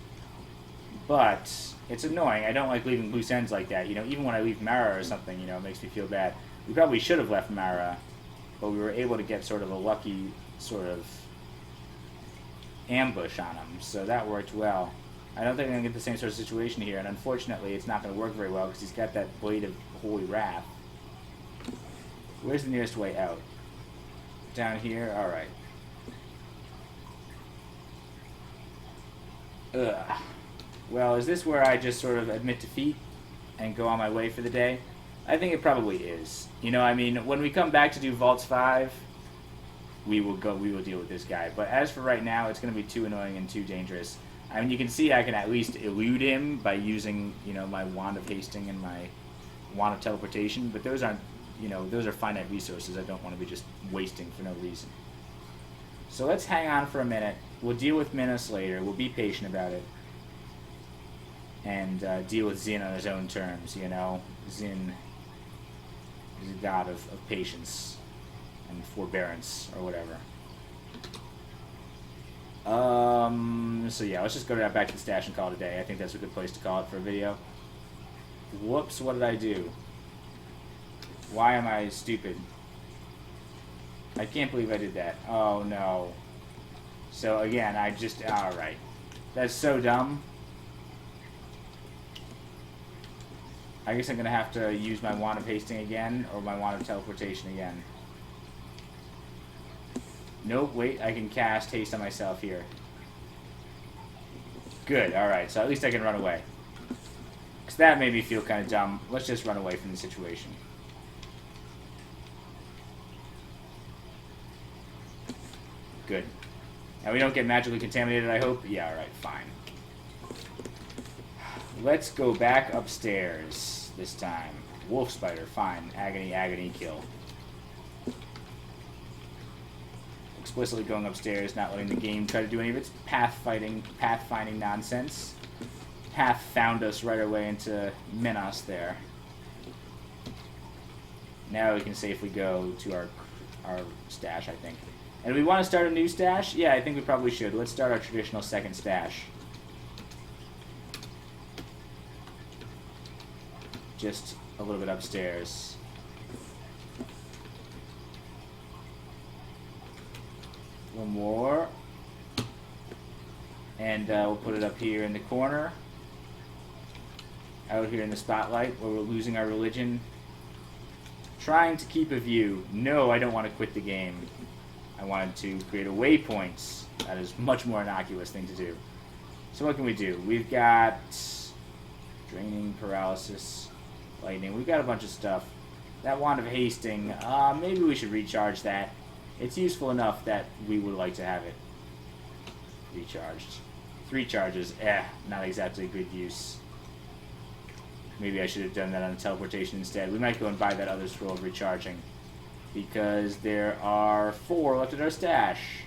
But it's annoying. I don't like leaving loose ends like that. You know, even when I leave Mara or something, you know, it makes me feel bad. We probably should have left Mara, but we were able to get sort of a lucky sort of ambush on him, so that worked well. I don't think I'm going to get the same sort of situation here, and unfortunately it's not going to work very well because he's got that Blade of Holy Wrath. Where's the nearest way out? Down here? Alright. Ugh. Well, is this where I just sort of admit defeat and go on my way for the day? I think it probably is. You know, I mean, when we come back to do Vaults 5, we will deal with this guy. But as for right now, it's going to be too annoying and too dangerous. I mean, you can see I can at least elude him by using, you know, my Wand of Hasting and my Wand of Teleportation, but those aren't, you know, those are finite resources I don't want to be just wasting for no reason. So let's hang on for a minute. We'll deal with Minos later. We'll be patient about it. And deal with Zin on his own terms, you know. Zin is a god of patience and forbearance, or whatever. So yeah, let's just go back to the stash and call it a day. I think that's a good place to call it for a video. Whoops, what did I do? Why am I stupid? I can't believe I did that. Oh no. So again, alright. That's so dumb. I guess I'm going to have to use my Wand of Hasting again, or my Wand of Teleportation again. Nope, wait, I can cast Haste on myself here. Good, alright, so at least I can run away. Because that made me feel kind of dumb. Let's just run away from the situation. Good. Now we don't get magically contaminated, I hope? Yeah, alright, fine. Let's go back upstairs this time. Wolf Spider, fine. Agony, agony, kill. Explicitly going upstairs, not letting the game try to do any of its pathfinding nonsense. Path found us right away into Minos there. Now we can safely go to our stash, I think. And do we want to start a new stash? Yeah, I think we probably should. Let's start our traditional second stash. Just a little bit upstairs. One more. And we'll put it up here in the corner. Out here in the spotlight where we're losing our religion. Trying to keep a view. No, I don't want to quit the game. I wanted to create a waypoint. That is a much more innocuous thing to do. So what can we do? We've got draining, paralysis, lightning. We've got a bunch of stuff. That Wand of Hasting, maybe we should recharge that. It's useful enough that we would like to have it recharged. 3 charges, not exactly good use. Maybe I should have done that on the teleportation instead. We might go and buy that other scroll of recharging, because there are 4 left at our stash.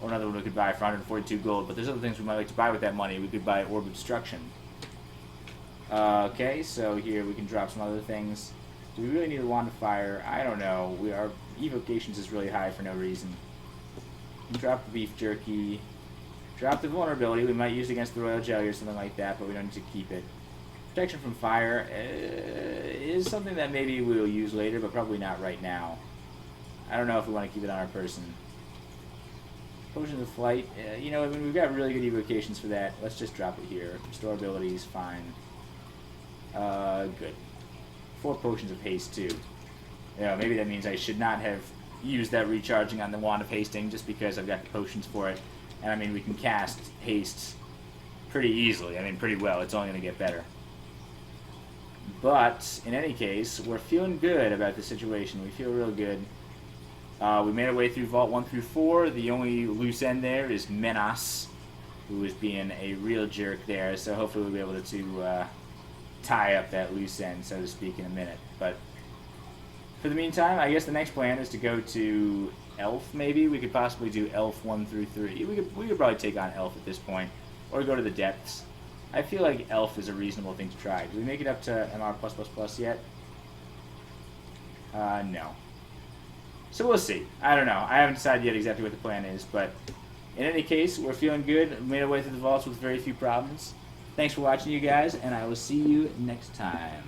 Or another one we could buy for 142 gold, but there's other things we might like to buy with that money. We could buy Orb of Destruction. Okay, so here we can drop some other things. Do we really need a Wand of Fire? I don't know. Our evocations is really high for no reason. Drop the beef jerky. Drop the vulnerability. We might use it against the royal jelly or something like that, but we don't need to keep it. Protection from fire is something that maybe we'll use later, but probably not right now. I don't know if we want to keep it on our person. Potions of flight. You know, I mean, we've got really good evocations for that. Let's just drop it here. Restore abilities, fine. Good. 4 potions of haste too. Yeah, maybe that means I should not have used that recharging on the Wand of Hasting just because I've got the potions for it. And I mean, we can cast haste pretty easily. I mean, pretty well. It's only going to get better. But in any case, we're feeling good about the situation. We feel real good. We made our way through Vault 1 through 4. The only loose end there is Minos, who is being a real jerk there. So hopefully we'll be able to tie up that loose end, so to speak, in a minute. But for the meantime, I guess the next plan is to go to Elf, maybe. We could possibly do Elf 1 through 3. We could probably take on Elf at this point, or go to the Depths. I feel like Elf is a reasonable thing to try. Do we make it up to MR+++ yet? No. So we'll see. I don't know. I haven't decided yet exactly what the plan is, but in any case, we're feeling good. Made our way through the vaults with very few problems. Thanks for watching, you guys, and I will see you next time.